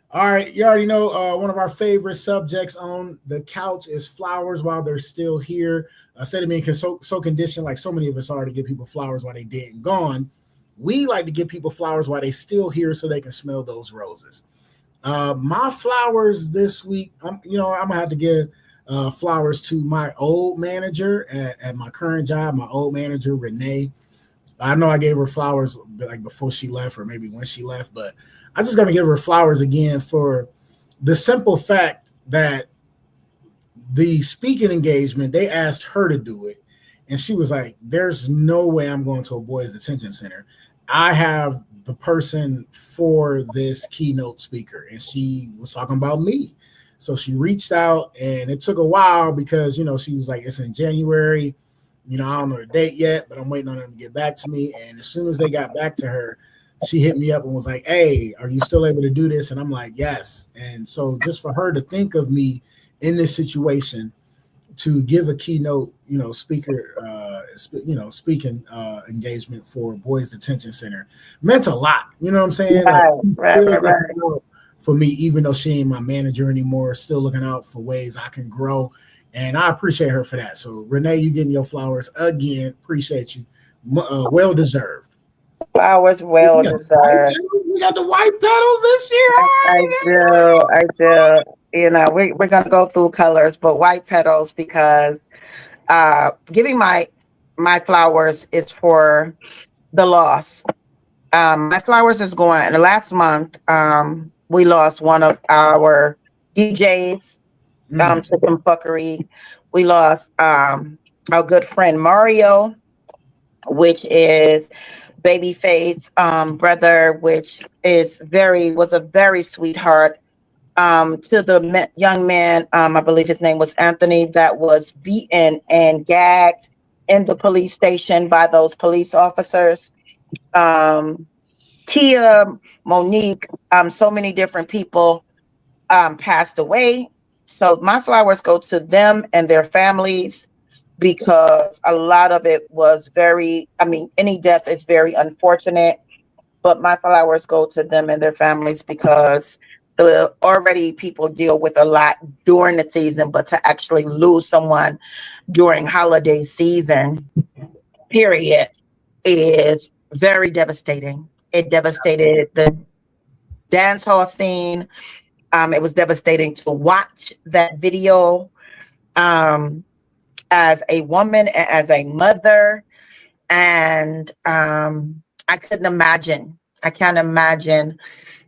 All right, you already know one of our favorite subjects on the couch is flowers while they're still here. Instead of being so conditioned, like so many of us are, to give people flowers while they dead and gone, we like to give people flowers while they still here so they can smell those roses. My flowers this week, I'm gonna have to give flowers to my old manager at my current job, my old manager, Renee. I know I gave her flowers like before she left, or maybe when she left, but I'm just going to give her flowers again for the simple fact that the speaking engagement, they asked her to do it. And she was like, there's no way I'm going to a boys detention center. I have the person for this keynote speaker, and she was talking about me. So she reached out, and it took a while because, you know, she was like, it's in January. You know, I don't know the date yet, but I'm waiting on them to get back to me. And as soon as they got back to her, she hit me up and was like, hey, are you still able to do this? And I'm like, yes. And so just for her to think of me in this situation to give a keynote, you know, speaker, speaking engagement for Boys Detention Center meant a lot. You know what I'm saying? Right. For me, even though she ain't my manager anymore, still looking out for ways I can grow. And I appreciate her for that. So Renee, you getting your flowers again. Appreciate you. Well deserved. Flowers well deserved. We got the white petals this year. I do. You know, we're gonna go through colors, but white petals, because giving my flowers is for the loss. My flowers is going. In the last month, we lost one of our DJs to some fuckery. We lost our good friend Mario, which is Babyface brother, which was a very sweetheart. To the young man, I believe his name was Anthony, that was beaten and gagged in the police station by those police officers. Tia, Monique, so many different people passed away. So my flowers go to them and their families, because a lot of it was any death is very unfortunate, but my flowers go to them and their families, because already people deal with a lot during the season, but to actually lose someone during holiday season, period, is very devastating. It devastated the dance hall scene. It was devastating to watch that video as a woman, as a mother. And I couldn't imagine. I can't imagine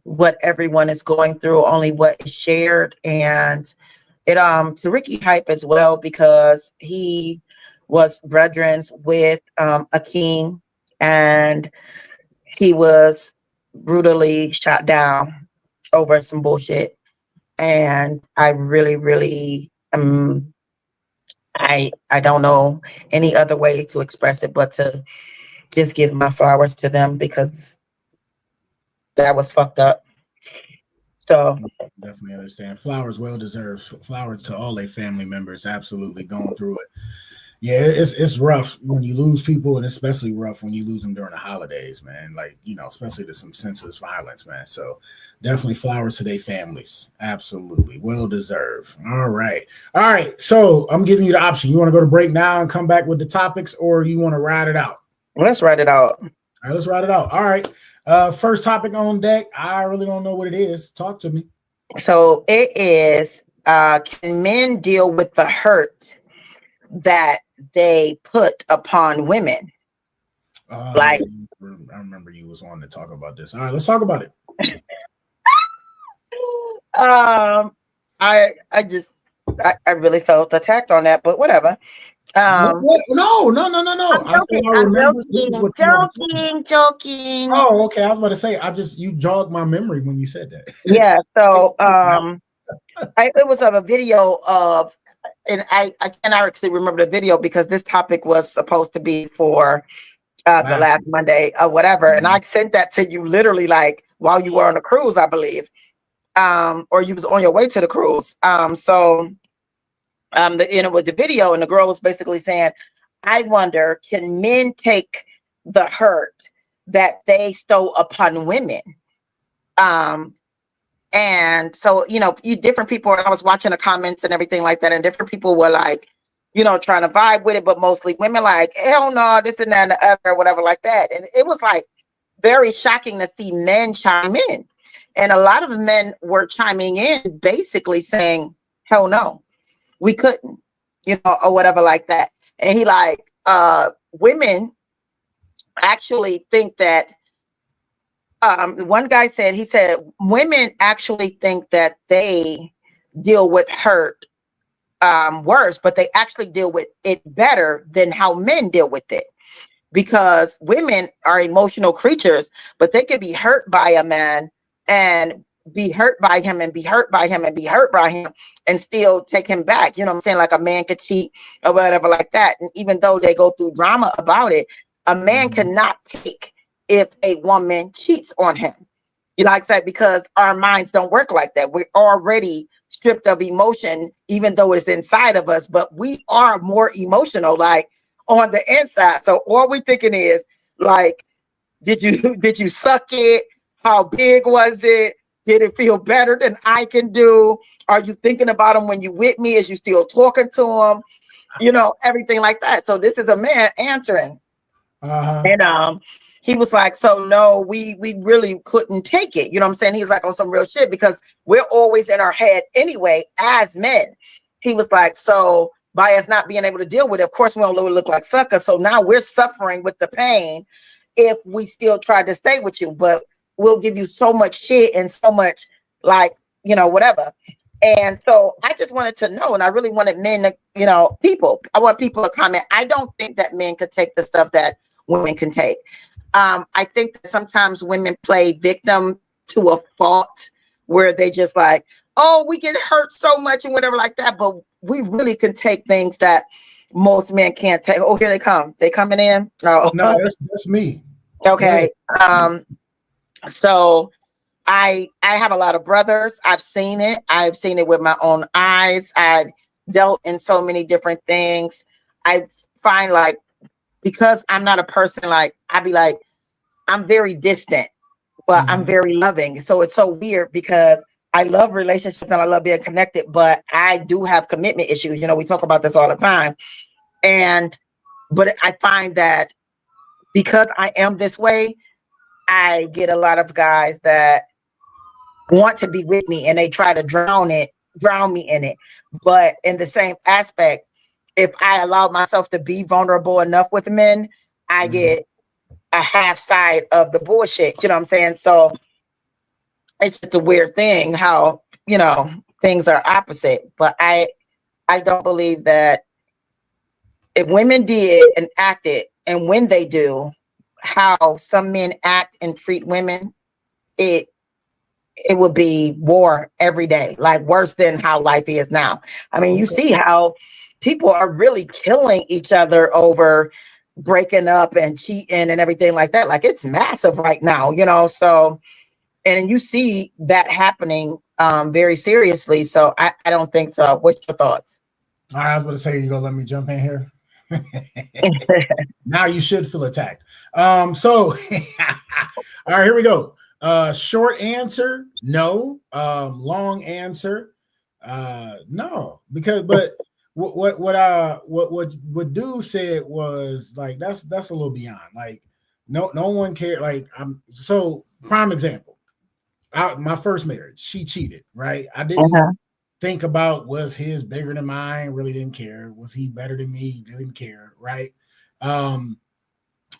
what everyone is going through, only what is shared. And it to Ricky Hype as well, because he was brethren with Akeem, and he was brutally shot down over some bullshit. And I really I don't know any other way to express it but to just give my flowers to them, because that was fucked up. So definitely understand. Flowers well deserved. Flowers to all their family members, absolutely going through it. Yeah, it's rough when you lose people, and especially rough when you lose them during the holidays, man. Like, you know, especially to some senseless violence, man. So definitely flowers to their families. Absolutely. Well deserved. All right. So I'm giving you the option. You want to go to break now and come back with the topics, or you want to ride it out? Let's ride it out. All right, let's ride it out. All right. First topic on deck. I really don't know what it is. Talk to me. So it is, can men deal with the hurt that they put upon women? I remember you was wanting to talk about this. All right, let's talk about it. I really felt attacked on that, but whatever. No. I'm joking. Oh, okay. I was about to say, you jogged my memory when you said that. Yeah. So, it was of a video of, and I cannot actually remember the video because this topic was supposed to be for the last Monday or whatever. And I sent that to you literally like while you were on a cruise, I believe, or you was on your way to the cruise. With the video, and the girl was basically saying, I wonder, can men take the hurt that they stow upon women? And so, different people, I was watching the comments and everything like that, and different people were like, trying to vibe with it, but mostly women like, hell no, this and that and the other, whatever like that. And it was like very shocking to see men chime in. And a lot of men were chiming in, basically saying, hell no, we couldn't, or whatever like that. And he like, women actually think that, one guy said, women actually think that they deal with hurt worse, but they actually deal with it better than how men deal with it. because women are emotional creatures, but they can be hurt by a man and be hurt by him and be hurt by him and be hurt by him and still take him back. You know what I'm saying? Like a man could cheat or whatever like that. And even though they go through drama about it, a man cannot take if a woman cheats on him. You like that? Because our minds don't work like that. We're already stripped of emotion, even though it's inside of us, but we are more emotional, like on the inside. So all we're thinking is like, did you suck it? How big was it? Did it feel better than I can do? Are you thinking about him when you with me? Is you still talking to him? You know, everything like that. So this is a man answering. And he was like, so no, we really couldn't take it. You know what I'm saying? He was like on some real shit because we're always in our head anyway as men. He was like, so by us not being able to deal with it, of course we don't look like suckers. So now we're suffering with the pain if we still try to stay with you, but we'll give you so much shit and so much like, you know, whatever. And so I just wanted to know, and I really wanted men to, you know, I want people to comment. I don't think that men could take the stuff that women can take. I think that sometimes women play victim to a fault where they just like, oh, we get hurt so much and whatever like that. But we really can take things that most men can't take. Oh, here they come. They coming in? Oh. No, that's me. Okay. So I have a lot of brothers. I've seen it. I've seen it with my own eyes. I've dealt in so many different things. I find like, because I'm not a person like, I'd be like, I'm very distant, but I'm very loving. So it's so weird because I love relationships and I love being connected, but I do have commitment issues. You know, we talk about this all the time. But I find that because I am this way, I get a lot of guys that want to be with me and they try to drown me in it. But in the same aspect, if I allow myself to be vulnerable enough with men, I get a half side of the bullshit. You know what I'm saying? So it's just a weird thing how, you know, things are opposite. But I don't believe that if women did and acted, and when they do, how some men act and treat women, it would be war every day, like worse than how life is now. I mean, you see how people are really killing each other over breaking up and cheating and everything like that. Like it's massive right now, you know? So, and you see that happening very seriously. So I don't think so. What's your thoughts? All right, I was going to say, you going to let me jump in here? Now you should feel attacked. So, all right, here we go. Short answer, no. Long answer, no. Because, but what dude said was like that's a little beyond. Like no one cared. Like so prime example. My first marriage, she cheated, right? I didn't think about was his bigger than mine, really didn't care. Was he better than me? Didn't care, right?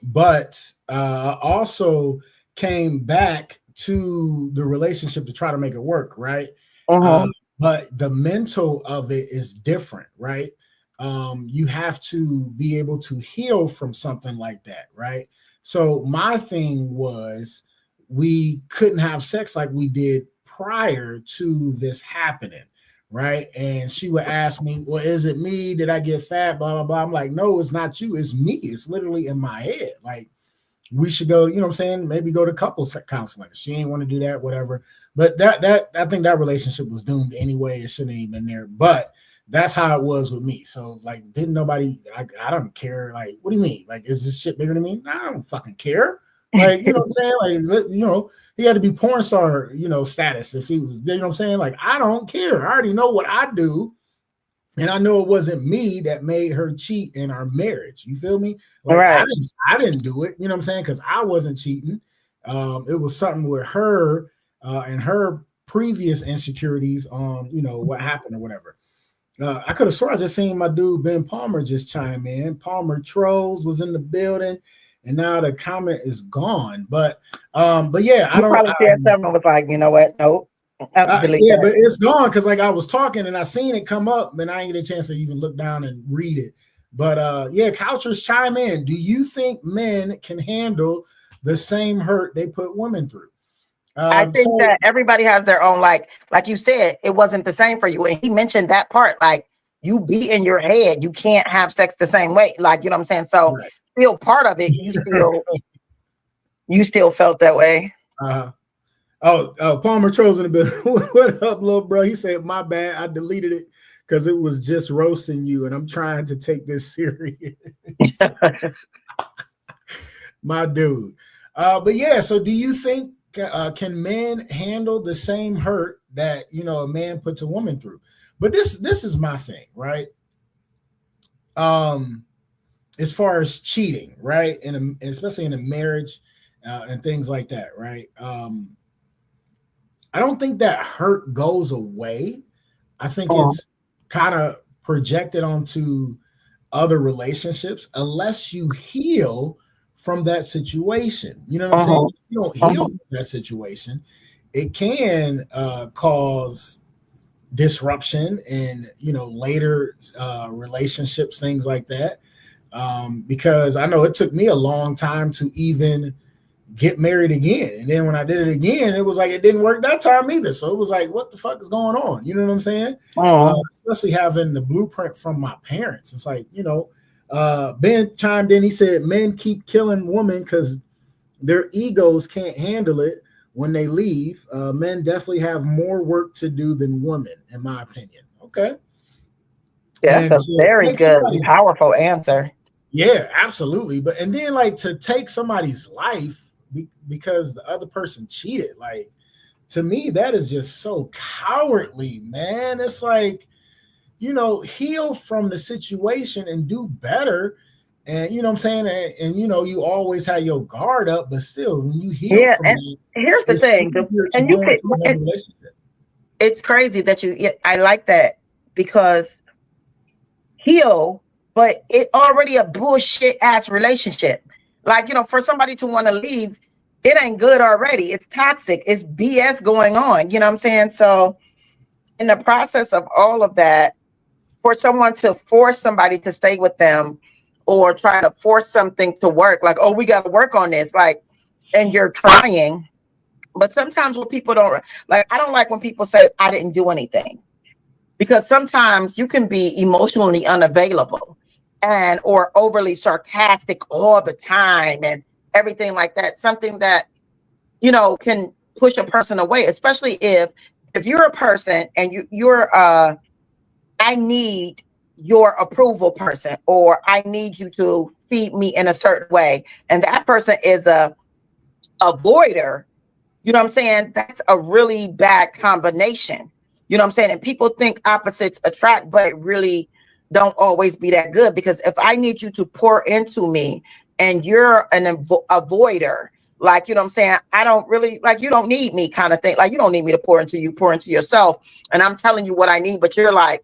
But also came back to the relationship to try to make it work, right? But the mental of it is different, right? You have to be able to heal from something like that, right? So my thing was we couldn't have sex like we did prior to this happening, right? And she would ask me, well, is it me? Did I get fat? Blah, blah, blah. I'm like, no, it's not you. It's me. It's literally in my head. Like, we should go, you know what I'm saying? Maybe go to couples counseling. She ain't want to do that, whatever. But that I think that relationship was doomed anyway. It shouldn't have even been there. But that's how it was with me. So like, didn't nobody, I don't care. Like, what do you mean? Like, is this shit bigger than me? No, I don't fucking care. Like, you know what I'm saying? Like, you know, he had to be porn star, you know, status if he was, you know what I'm saying? Like, I don't care. I already know what I do. And I know it wasn't me that made her cheat in our marriage. You feel me? Like, right. I didn't do it. You know what I'm saying? Because I wasn't cheating. It was something with her and her previous insecurities on, you know, what happened or whatever. I could have sworn I just seen my dude Ben Palmer just chime in. Palmer Trolls was in the building, and now the comment is gone. But yeah, I don't. Probably said something was like, you know what? Nope. Yeah, but it's gone because like I was talking and I seen it come up, and I ain't get a chance to even look down and read it. But yeah, Couchers, chime in. Do you think men can handle the same hurt they put women through? I think that everybody has their own, like you said, it wasn't the same for you. And he mentioned that part, like you be in your head, you can't have sex the same way. Like, you know what I'm saying? So Right. still part of it, you still felt that way. Oh, Palmer Trolls in the building. What up, little bro? He said, my bad, I deleted it because it was just roasting you, and I'm trying to take this serious. My dude. But yeah, so do you think can men handle the same hurt that a man puts a woman through? But this is my thing, right? As far as cheating, right, and especially in a marriage and things like that, right? I don't think that hurt goes away. I think it's kind of projected onto other relationships unless you heal from that situation. You know what I'm saying? If you don't heal from that situation, it can cause disruption in later relationships, things like that. Because I know it took me a long time to even get married again, and then when I did it again, it was like it didn't work that time either. So it was like, what the fuck is going on? You know what I'm saying? Especially having the blueprint from my parents. It's like, Ben chimed in. He said men keep killing women because their egos can't handle it when they leave. Men definitely have more work to do than women, in my opinion. Okay. Yeah, that's a very good, powerful answer. Yeah, absolutely. But and then like to take somebody's life because the other person cheated, like to me that is just so cowardly, man. It's like, heal from the situation and do better. And you know what I'm saying? And you always have your guard up, but still when you heal from it, here's the thing. And you could, it's crazy that I like that because heal, but it already a bullshit ass relationship. Like, for somebody to want to leave, it ain't good already. It's toxic. It's BS going on. You know what I'm saying? So in the process of all of that, for someone to force somebody to stay with them or try to force something to work, like, oh, we got to work on this, like, and you're trying. But sometimes when people don't, like, I don't like when people say, I didn't do anything. Because sometimes you can be emotionally unavailable or overly sarcastic all the time and everything like that. Something that, can push a person away, especially if you're a person and you're I need your approval person, or I need you to feed me in a certain way. And that person is a avoider. You know what I'm saying? That's a really bad combination. You know what I'm saying? And people think opposites attract, but it really don't always be that good. Because if I need you to pour into me and you're an avoider, like, you know what I'm saying? I don't really, like, you don't need me kind of thing. Like, you don't need me to pour into you, pour into yourself. And I'm telling you what I need, but you're like,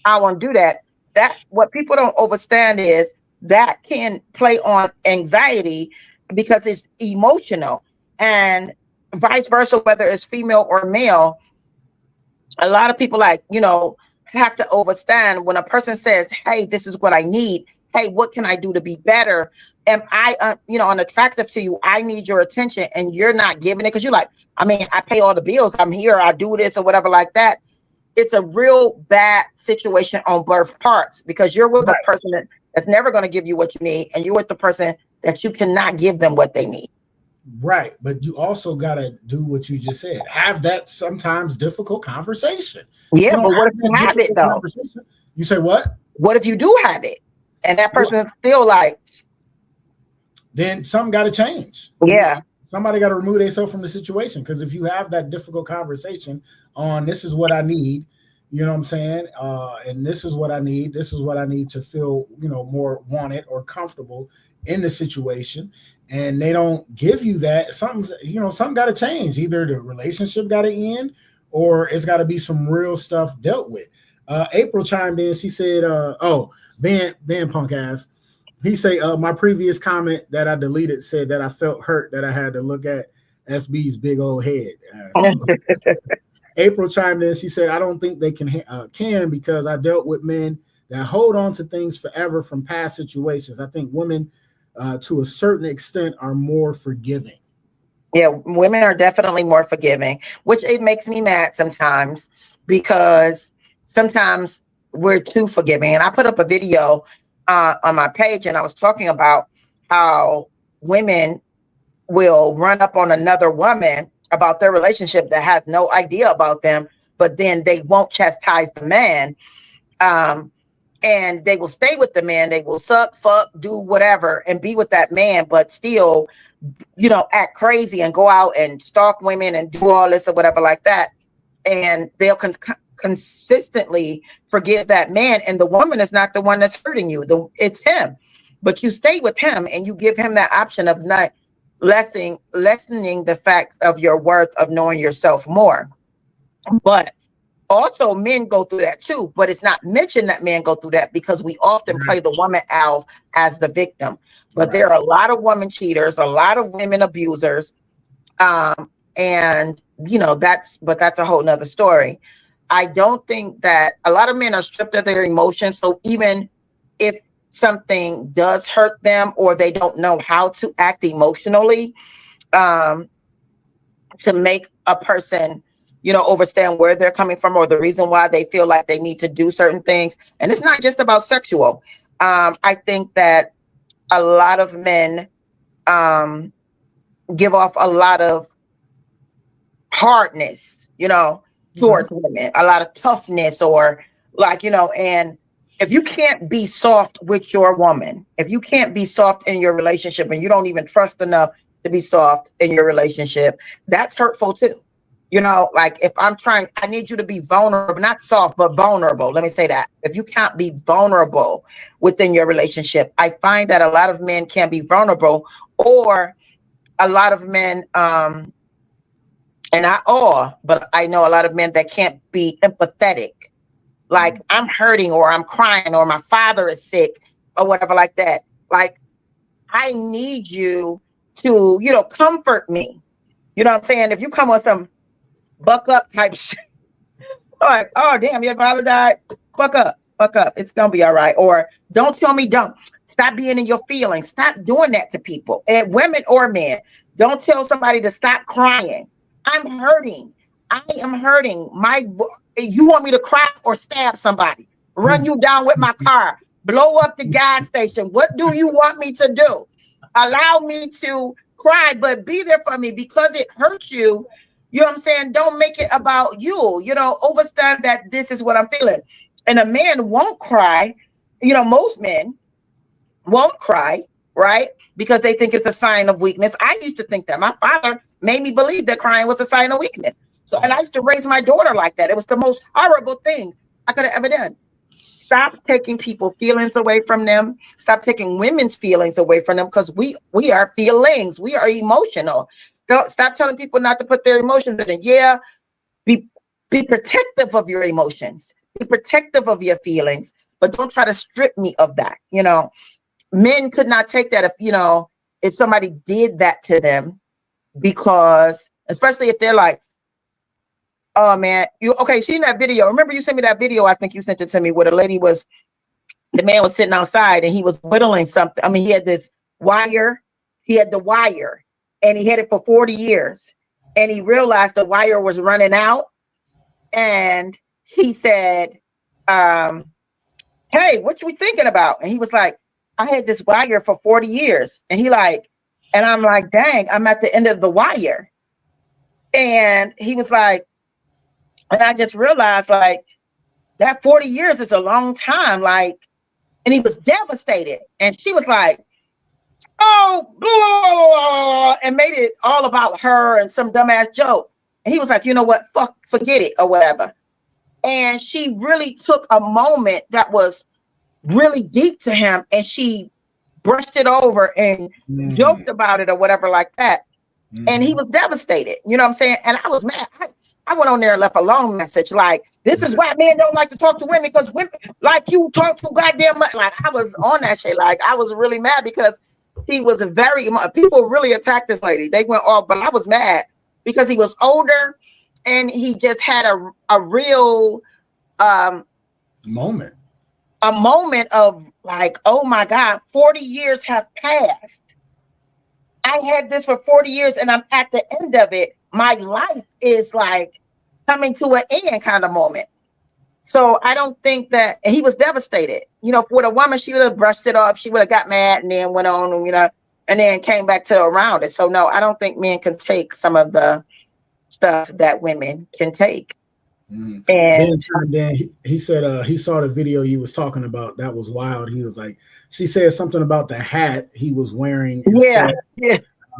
I won't do that. That, what people don't understand is that can play on anxiety because it's emotional, and vice versa, whether it's female or male. A lot of people have to understand when a person says, hey, this is what I need. Hey, what can I do to be better? Am I, unattractive to you? I need your attention and you're not giving it because you're like, I pay all the bills. I'm here. I do this or whatever like that. It's a real bad situation on both parts because you're with a person that's never going to give you what you need, and you're with the person that you cannot give them what they need. Right. But you also got to do what you just said. Have that sometimes difficult conversation. Yeah, but what if you have it though? You say what? What if you do have it and that person is still like? Then something got to change. Yeah. Somebody got to remove themselves from the situation, because if you have that difficult conversation on this is what I need, you know what I'm saying? And this is what I need. This is what I need to feel, more wanted or comfortable in the situation. And they don't give you that. something got to change. Either the relationship got to end or it's got to be some real stuff dealt with. April chimed in. She said, Ben punk ass. He say, my previous comment that I deleted said that I felt hurt that I had to look at SB's big old head. April chimed in. She said, I don't think they can because I dealt with men that hold on to things forever from past situations. I think women, to a certain extent, are more forgiving. Yeah, women are definitely more forgiving, which it makes me mad sometimes because sometimes we're too forgiving. And I put up a video on my page, and I was talking about how women will run up on another woman about their relationship that has no idea about them, but then they won't chastise the man. And they will stay with the man. They will suck, fuck, do whatever, and be with that man, but still, act crazy and go out and stalk women and do all this or whatever like that. And they'll consistently forgive that man. And the woman is not the one that's hurting you. It's him. But you stay with him and you give him that option of not lessening the fact of your worth, of knowing yourself more. But also men go through that too, but it's not mentioned that men go through that because we often play the woman out as the victim. But there are a lot of women cheaters, a lot of women abusers. And that's a whole nother story. I don't think that a lot of men are stripped of their emotions. So even if something does hurt them or they don't know how to act emotionally, to make a person understand where they're coming from or the reason why they feel like they need to do certain things. And it's not just about sexual. I think that a lot of men give off a lot of hardness, towards women, a lot of toughness or and if you can't be soft with your woman, if you can't be soft in your relationship and you don't even trust enough to be soft in your relationship, that's hurtful too. Like if I need you to be vulnerable, not soft, but vulnerable. Let me say that. If you can't be vulnerable within your relationship, I find that a lot of men can't be vulnerable, or a lot of men, and not all, but I know a lot of men that can't be empathetic. Like I'm hurting or I'm crying or my father is sick or whatever like that. Like I need you to, comfort me. You know what I'm saying? If you come on some buck up type shit, like, oh damn, your father died. Buck up. It's gonna be all right. Or don't tell me don't. Stop being in your feelings. Stop doing that to people, and women or men. Don't tell somebody to stop crying. I'm hurting. I am hurting. You want me to cry or stab somebody? Run you down with my car? Blow up the gas station? What do you want me to do? Allow me to cry, but be there for me because it hurts you. You know what I'm saying? Don't make it about you. Understand that this is what I'm feeling. And a man won't cry. Most men won't cry, right? Because they think it's a sign of weakness. I used to think that. My father made me believe that crying was a sign of weakness. So, and I used to raise my daughter like that. It was the most horrible thing I could have ever done. Stop taking people's feelings away from them. Stop taking women's feelings away from them, because we are feelings. We are emotional. Don't stop telling people not to put their emotions in it. Yeah, be protective of your emotions. Be protective of your feelings, but don't try to strip me of that. Men could not take that if somebody did that to them, because especially if they're like, oh man, seen that video. Remember you sent me that video? I think you sent it to me where the man was sitting outside and he was whittling something. I mean, he had this wire. He had the wire and he had it for 40 years. And he realized the wire was running out. And he said, hey, what you thinking about? And he was like, I had this wire for 40 years. And I'm like, dang, I'm at the end of the wire. And he was like, and I just realized like that 40 years is a long time. Like, and he was devastated. And she was like, oh, blah, and made it all about her and some dumbass joke. And he was like, you know what? Forget it or whatever. And she really took a moment that was really deep to him. And she brushed it over and joked about it or whatever like that. And he was devastated. You know what I'm saying? And I was mad. I went on there and left a long message like, this is why men don't like to talk to women, because women like you talk to goddamn much. Like I was on that shit. Like I was really mad because he was people really attacked this lady. They went off, but I was mad because he was older and he just had a real moment. a moment of like, oh my God, 40 years have passed. I had this for 40 years and I'm at the end of it. My life is like coming to an end kind of moment. So I don't think that, and he was devastated. You know, with a woman, she would have brushed it off. She would have got mad and then went on, you know, and then came back to around it. So no, I don't think men can take some of the stuff that women can take. Mm. And then he said he saw the video you was talking about. That was wild. He was like, she said something about the hat he was wearing. Yeah.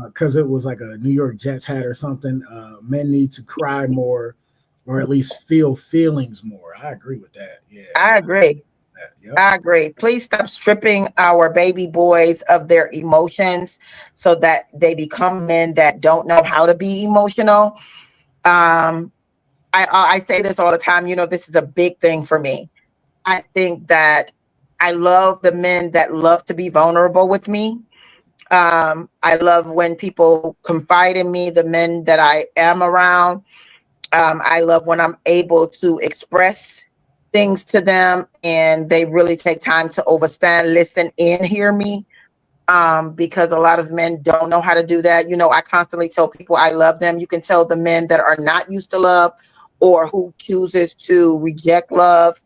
Because it was like a New York Jets hat or something. Men need to cry more, or at least feel feelings more. I agree with that. Yeah, I agree. Yep. I agree. Please stop stripping our baby boys of their emotions so that they become men that don't know how to be emotional. I say this all the time. You know, this is a big thing for me. I think that I love the men that love to be vulnerable with me. I love when people confide in me, the men that I am around. I love when I'm able to express things to them and they really take time to understand, listen, and hear me. Because a lot of men don't know how to do that. You know, I constantly tell people I love them. You can tell the men that are not used to love or who chooses to reject love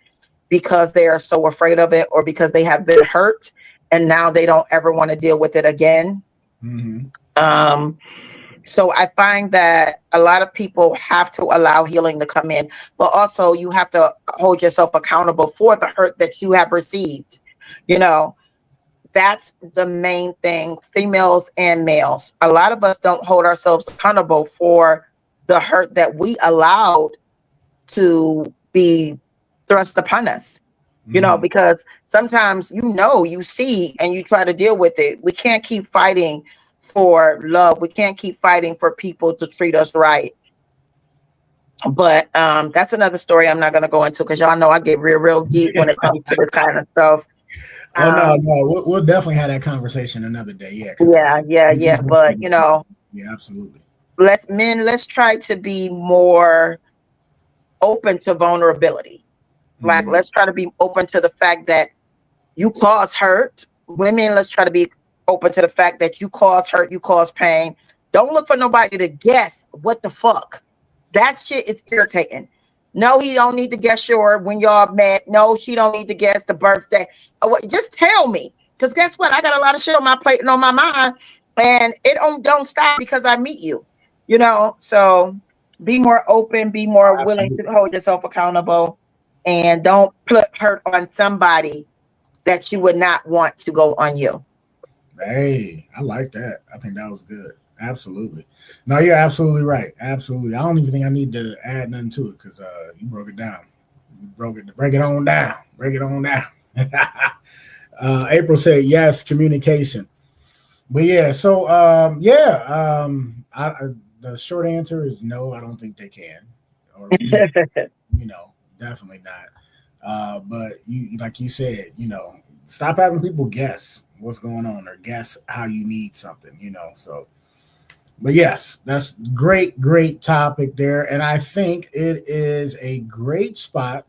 because they are so afraid of it or because they have been hurt and now they don't ever want to deal with it again. Mm-hmm. So I find that a lot of people have to allow healing to come in, but also you have to hold yourself accountable for the hurt that you have received. You know, that's the main thing, females and males. A lot of us don't hold ourselves accountable for the hurt that we allowed to be thrust upon us. You know, because sometimes, you know, you see and you try to deal with it. We can't keep fighting for love. We can't keep fighting for people to treat us right. But that's another story I'm not going to go into because y'all know I get real deep when it comes to this kind of stuff. No, we'll definitely have that conversation another day. Yeah. But you know, yeah, absolutely. Let's try to be more open to vulnerability. Like, let's try to be open to the fact that you cause hurt. Women, let's try to be open to the fact that you cause hurt, you cause pain. Don't look for nobody to guess what the fuck. That shit is irritating. No, he don't need to guess when y'all met. No, she don't need to guess the birthday. Just tell me. Because guess what? I got a lot of shit on my plate and on my mind. And it don't stop because I meet you. You know, so be more open, be more willing to hold yourself accountable. And don't put hurt on somebody that you would not want to go on you. Hey, I like that. I think that was good. Absolutely. No, you're absolutely right. Absolutely. I don't even think I need to add nothing to it because you broke it down. Break it on down. Break it on down. April said yes, communication. But yeah, so the short answer is no, I don't think they can. Or you know, definitely not. But you, like you said, you know, stop having people guess what's going on or guess how you need something, you know. So, but yes, that's great topic there. And I think it is a great spot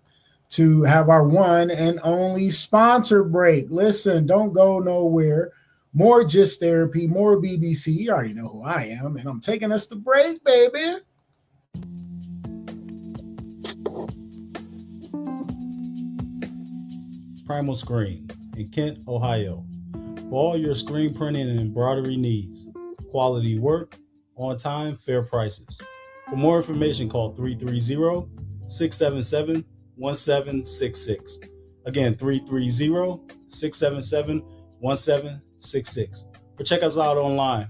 to have our one and only sponsor break. Listen, don't go nowhere. More Just Therapy, more BBC. You already know who I am, and I'm taking us to break, baby. Primal Screen in Kent, Ohio. For all your screen printing and embroidery needs. Quality work, on time, fair prices. For more information, call 330-677-1766. Again, 330-677-1766. Or check us out online,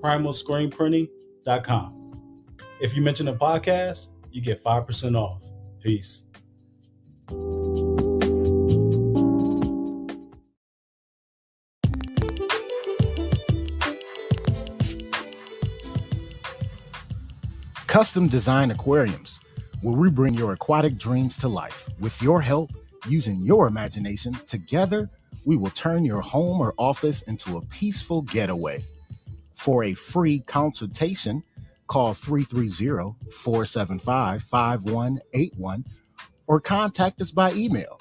primalscreenprinting.com. If you mention a podcast, you get 5% off. Peace. Custom Design Aquariums, where we bring your aquatic dreams to life. With your help, using your imagination, together, we will turn your home or office into a peaceful getaway. For a free consultation, call 330-475-5181 or contact us by email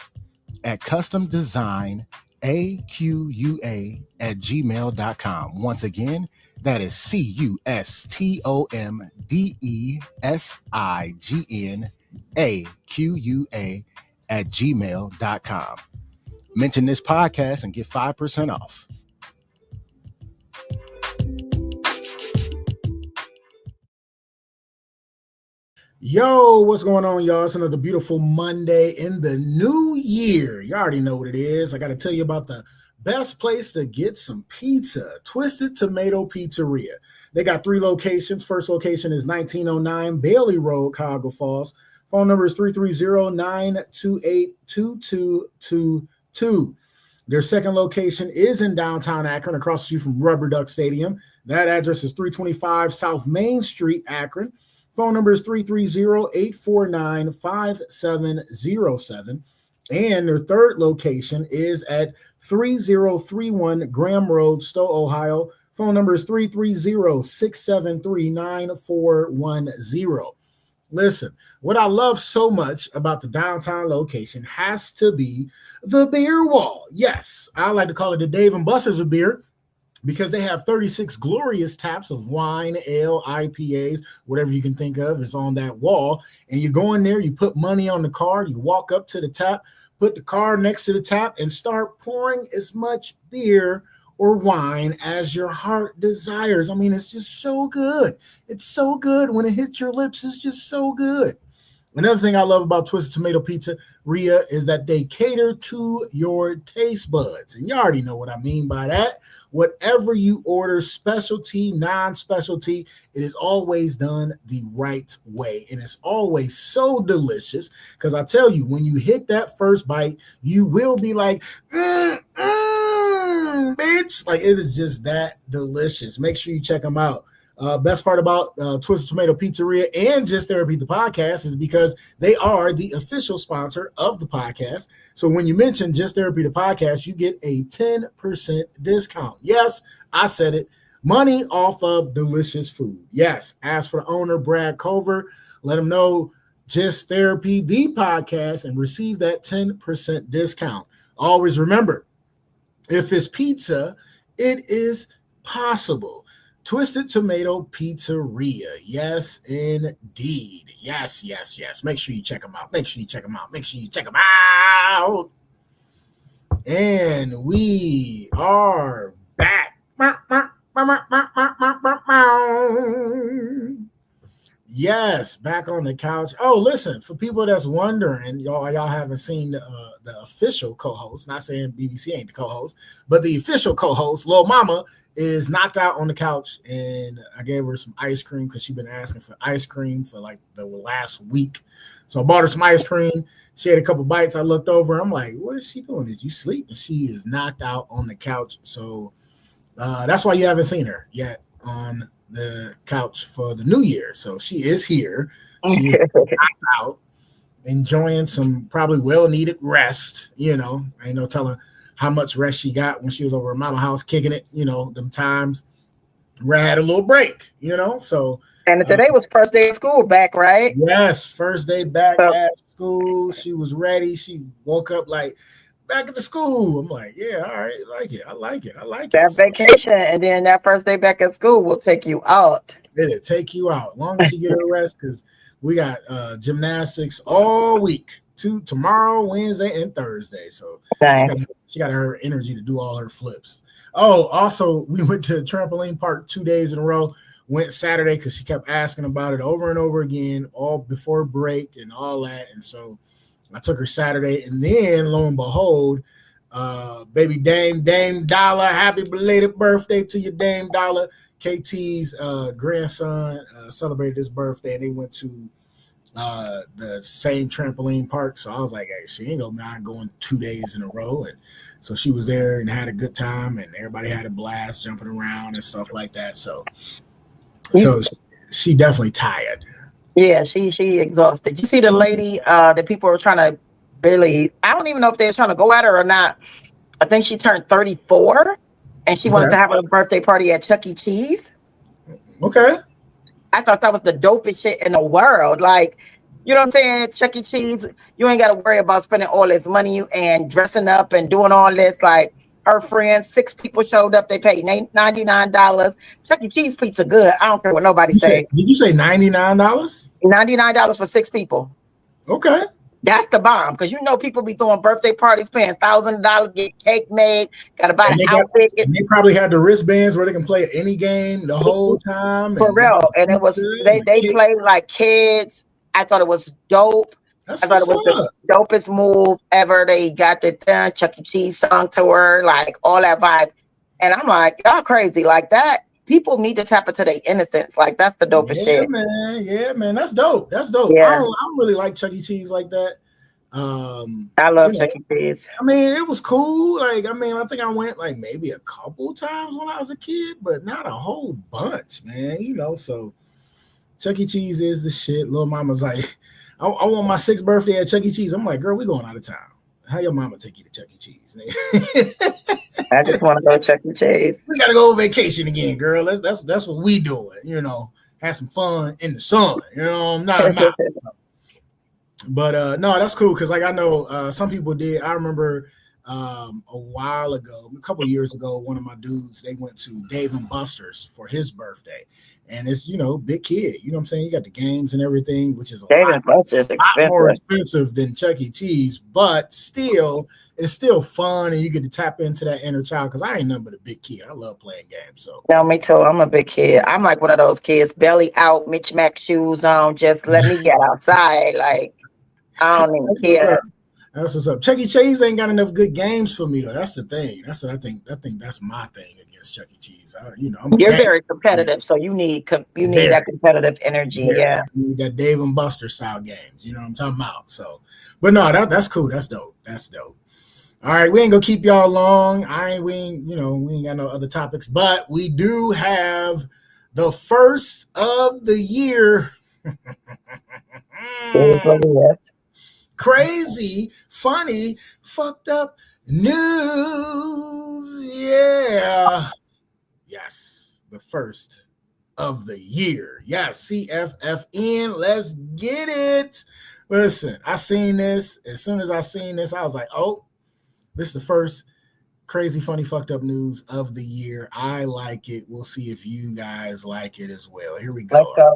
at customdesignaqua@gmail.com. Once again, that is customdesignaqua@gmail.com. Mention this podcast and get 5% off. Yo, what's going on, y'all? It's another beautiful Monday in the new year. You already know what it is. I got to tell you about the best place to get some pizza, Twisted Tomato Pizzeria. They got 3 locations. First location is 1909 Bailey Road, Cuyahoga Falls. Phone number is 330-928-2222. Their second location is in downtown Akron, across the street from Rubber Duck Stadium. That address is 325 South Main Street, Akron. Phone number is 330-849-5707. And their third location is at 3031 Graham Road, Stowe, Ohio. Phone number is 330-673-9410. Listen, what I love so much about the downtown location has to be the beer wall. Yes, I like to call it the Dave and Buster's of beer, because they have 36 glorious taps of wine, ale, IPAs, whatever you can think of is on that wall. And you go in there, you put money on the card, you walk up to the tap, put the card next to the tap, and start pouring as much beer or wine as your heart desires. I mean, it's just so good. It's so good. When it hits your lips, it's just so good. Another thing I love about Twisted Tomato Pizzeria is that they cater to your taste buds. And you already know what I mean by that. Whatever you order, specialty, non-specialty, it is always done the right way. And it's always so delicious, because I tell you, when you hit that first bite, you will be like, bitch. Like, it is just that delicious. Make sure you check them out. Best part about Twisted Tomato Pizzeria and Just Therapy, the podcast, is because they are the official sponsor of the podcast. So when you mention Just Therapy, the podcast, you get a 10% discount. Yes, I said it. Money off of delicious food. Yes, ask for the owner, Brad Culver. Let him know Just Therapy, the podcast, and receive that 10% discount. Always remember, if it's pizza, it is possible. Twisted Tomato Pizzeria. Yes, indeed. Yes, yes, yes. Make sure you check them out. Make sure you check them out. Make sure you check them out. And we are back. Yes, back on the couch. Oh, listen, for people that's wondering, y'all haven't seen the official co-host, not saying BBC ain't the co-host, but the official co-host, Lil Mama, is knocked out on the couch, and I gave her some ice cream because she's been asking for ice cream for like the last week. So I bought her some ice cream. She had a couple bites. I looked over. I'm like, what is she doing? Did you sleep? And she is knocked out on the couch. So that's why you haven't seen her yet on the couch for the new year. So she is here. She is knocked out, enjoying some probably well-needed rest. You know, ain't no telling how much rest she got when she was over at Mama house kicking it. You know, them times where I had a little break, you know. So and today was first day of school back, right? Yes, first day back at school. She was ready. She woke up like, back at the school. I'm like, yeah, all right, I like it. I like it. That vacation, and then that first day back at school will take you out. It'll take you out. As long as you get a rest, because we got gymnastics all week. Tomorrow, Wednesday, and Thursday. So nice. She got her energy to do all her flips. Oh, also, we went to trampoline park 2 days in a row. Went Saturday because she kept asking about it over and over again, all before break and all that. And so I took her Saturday, and then lo and behold, baby Dame Dollar, happy belated birthday to you, Dame Dollar. KT's grandson celebrated his birthday, and they went to the same trampoline park. So I was like, hey, she ain't gonna mind going 2 days in a row. And so she was there and had a good time, and everybody had a blast jumping around and stuff like that. So she definitely tired. Yeah, she exhausted. You see the lady that people were trying to really, I don't even know if they were trying to go at her or not. I think she turned 34 and she wanted to have a birthday party at Chuck E. Cheese. Okay. I thought that was the dopest shit in the world. Like, You know what I'm saying? Chuck E. Cheese, you ain't got to worry about spending all this money and dressing up and doing all this. Like her friends, 6 people showed up. They paid $99. Chuck E. Cheese pizza good. I don't care what nobody say. Did you say $99? $99 for 6 people. Okay. That's the bomb, because you know people be throwing birthday parties, paying $1,000, get cake made, gotta buy an outfit. And they probably had the wristbands where they can play any game the whole time. For real. And it was they played like kids. I thought it was dope. I thought it was the dopest move ever. They got the done Chuck E. Cheese song to her, like all that vibe. And I'm like, y'all crazy like that. People need to tap into their innocence. Like that's the dopest shit. Man. Yeah, man. That's dope. That's dope. Yeah. I don't really like Chuck E. Cheese like that. I love Chuck E. Cheese. I mean, it was cool. Like, I mean, I think I went like maybe a couple times when I was a kid, but not a whole bunch, man. You know, so Chuck E. Cheese is the shit. Little mama's like, I want my 6th birthday at Chuck E. Cheese. I'm like, girl, we going out of town. How your mama take you to Chuck E. Cheese? I just want to go to Chuck E. Cheese. We gotta go on vacation again, girl. That's what we doing. You know, have some fun in the sun. You know, I'm not about it. But no, that's cool because like I know some people did. I remember a while ago, a couple of years ago, one of my dudes, they went to Dave and Buster's for his birthday. And it's, you know, big kid. You know what I'm saying? You got the games and everything, which is a lot more expensive than Chuck E. Cheese, but still, it's still fun and you get to tap into that inner child because I ain't nothing but a big kid. I love playing games. So no, me too. I'm a big kid. I'm like one of those kids, belly out, Mitch Mac shoes on, just let me get outside. Like I don't even care. That's what's up. Chuck E. Cheese ain't got enough good games for me though. That's the thing. That's what I think that's my thing against Chuck E. Cheese. You know, you're very competitive, so you need that competitive energy. Yeah, you need that Dave and Buster style games. You know what I'm talking about. So, but no, that's cool. That's dope. That's dope. All right, we ain't gonna keep y'all long. We ain't got no other topics, but we do have the first of the year. Crazy, funny, fucked up news. Yeah. Yes, the first of the year. Yes, CFFN. Let's get it. Listen, I seen this. As soon as I seen this, I was like, oh, this is the first crazy, funny, fucked up news of the year. I like it. We'll see if you guys like it as well. Here we go. Let's go.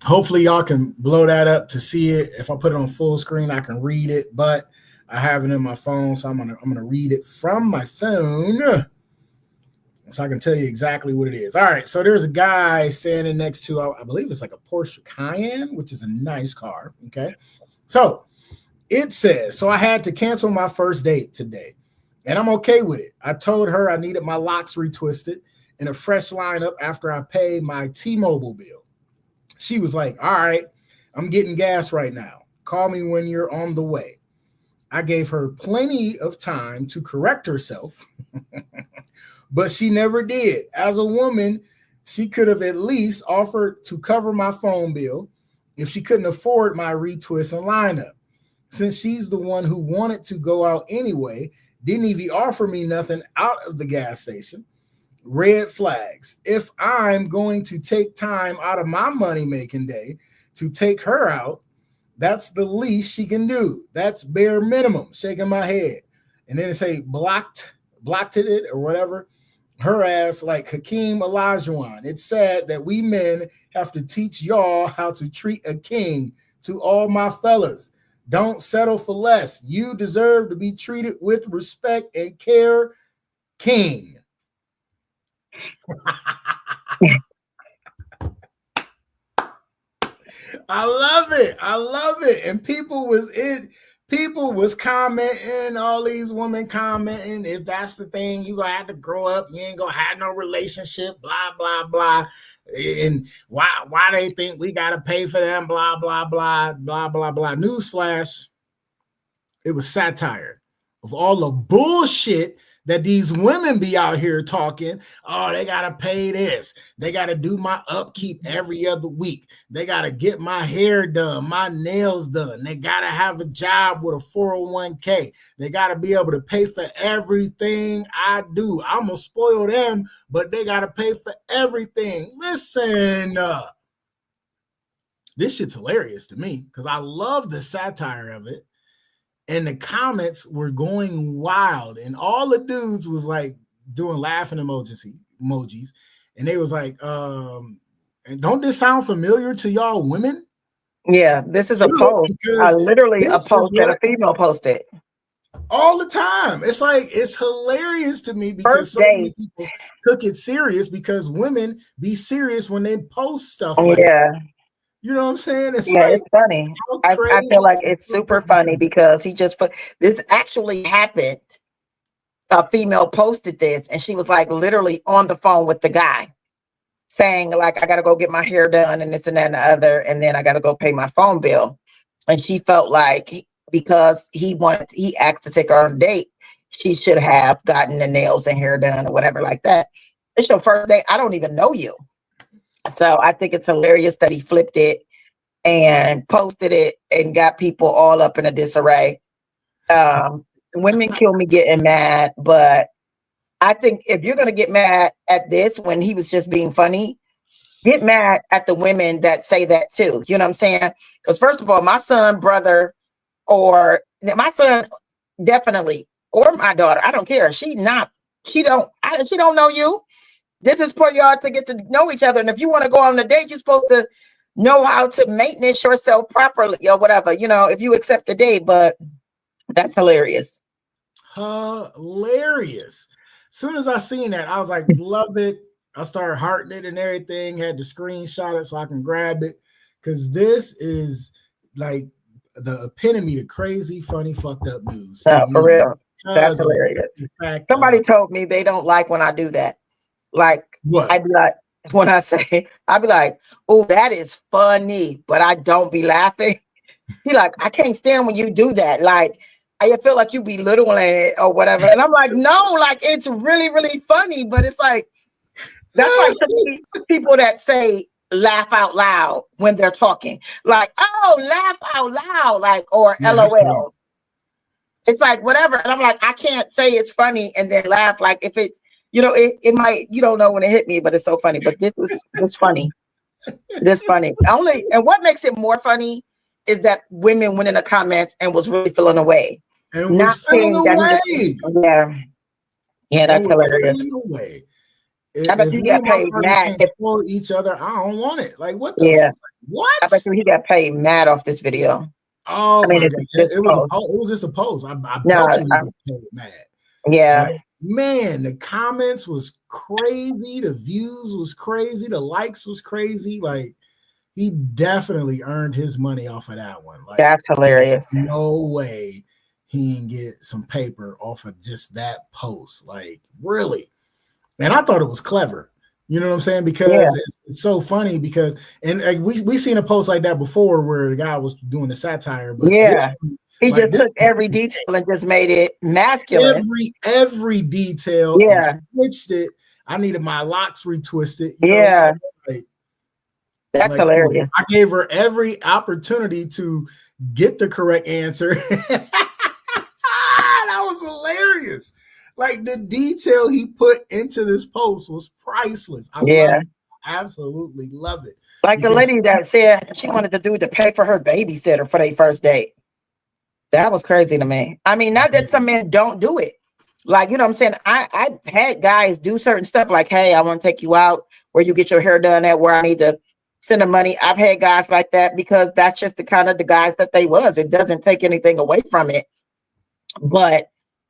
Hopefully y'all can blow that up to see it. If I put it on full screen, I can read it, but I have it in my phone, so I'm gonna read it from my phone, so I can tell you exactly what it is. All right, so there's a guy standing next to, I believe it's like a Porsche Cayenne, which is a nice car. Okay, so it says, so I had to cancel my first date today, and I'm okay with it. I told her I needed my locks retwisted and a fresh lineup after I paid my T-Mobile bill. She was like, all right, I'm getting gas right now. Call me when you're on the way. I gave her plenty of time to correct herself, but she never did. As a woman, she could have at least offered to cover my phone bill if she couldn't afford my retwist and lineup. Since she's the one who wanted to go out anyway, didn't even offer me nothing out of the gas station. Red flags. If I'm going to take time out of my money-making day to take her out, that's the least she can do. That's bare minimum. Shaking my head. And then it say blocked it or whatever. Her ass like Hakeem Olajuwon. It's sad that we men have to teach y'all how to treat a king. To all my fellas, don't settle for less. You deserve to be treated with respect and care, King. I love it. And people was commenting, all these women commenting, if that's the thing, you gonna have to grow up, you ain't gonna have no relationship, blah blah blah. And why they think we gotta pay for them, blah blah blah blah blah blah. Newsflash, it was satire of all the bullshit that these women be out here talking. Oh, they got to pay this. They got to do my upkeep every other week. They got to get my hair done, my nails done. They got to have a job with a 401k. They got to be able to pay for everything I do. I'm going to spoil them, but they got to pay for everything. Listen, this shit's hilarious to me because I love the satire of it. And the comments were going wild. And all the dudes was like doing laughing emojis. And they was like, and don't this sound familiar to y'all women? Yeah, this is a post. Literally a post that a female posted. All the time. It's like, it's hilarious to me because so many people took it serious because women be serious when they post stuff like that. You know what I'm saying? It's it's funny. I feel like it's super funny because he just put this actually happened. A female posted this and she was like literally on the phone with the guy saying like, I got to go get my hair done and this and that and the other. And then I got to go pay my phone bill. And she felt like because he asked to take her on a date, she should have gotten the nails and hair done or whatever like that. It's your first date. I don't even know you. So I think it's hilarious that he flipped it and posted it and got people all up in a disarray. Women kill me getting mad, but I think if you're going to get mad at this when he was just being funny, get mad at the women that say that too. You know what I'm saying? Because first of all, my son, brother, or my son definitely, or my daughter, I don't care. She don't know you. This is for y'all to get to know each other. And if you want to go on a date, you're supposed to know how to maintenance yourself properly or whatever, you know, if you accept the date. But that's hilarious. Hilarious. As soon as I seen that, I was like, love it. I started hearting it and everything, had to screenshot it so I can grab it. Because this is like the epitome of crazy, funny, fucked up news. No, for real. That's hilarious. Somebody told me they don't like when I do that. Like, what? I'd be like, when I say, I'd be like, oh, that is funny, but I don't be laughing. He like, I can't stand when you do that. Like, I feel like you belittling it or whatever. And I'm like, no, like, it's really, really funny. But it's like, that's like to me, people that say laugh out loud when they're talking. Like, oh, laugh out loud, like, or LOL. It's like, whatever. And I'm like, I can't say it's funny and then laugh. Like, if it's, you know, it might, you don't know when it hit me, but it's so funny. But this was funny. This funny. And what makes it more funny is that women went in the comments and was really feeling away. And not feeling away. Yeah, that's hilarious. I bet you got paid mad for each other. I don't want it. Like what? What? I bet you he got paid mad off this video. Oh, I mean, it was just a post. I bet you got paid mad. Yeah. Like, man, the comments was crazy. The views was crazy. The likes was crazy. Like he definitely earned his money off of that one. Like that's hilarious. No way he didn't get some paper off of just that post. Like really. And I thought it was clever. You know what I'm saying? Because it's so funny because, and like, we seen a post like that before where the guy was doing the satire. But he like just took every detail and just made it masculine. Every detail. Yeah. Switched it. I needed my locks retwisted. That's hilarious. I gave her every opportunity to get the correct answer. That was hilarious. Like the detail he put into this post was priceless. I love it. Absolutely love it. Like the lady that said she wanted the dude to pay for her babysitter for their first date. That was crazy to me. I mean, not that some men don't do it. Like, you know what I'm saying? I've had guys do certain stuff like, hey, I want to take you out where you get your hair done at where I need to send them money. I've had guys like that because that's just the kind of the guys that they was. It doesn't take anything away from it. But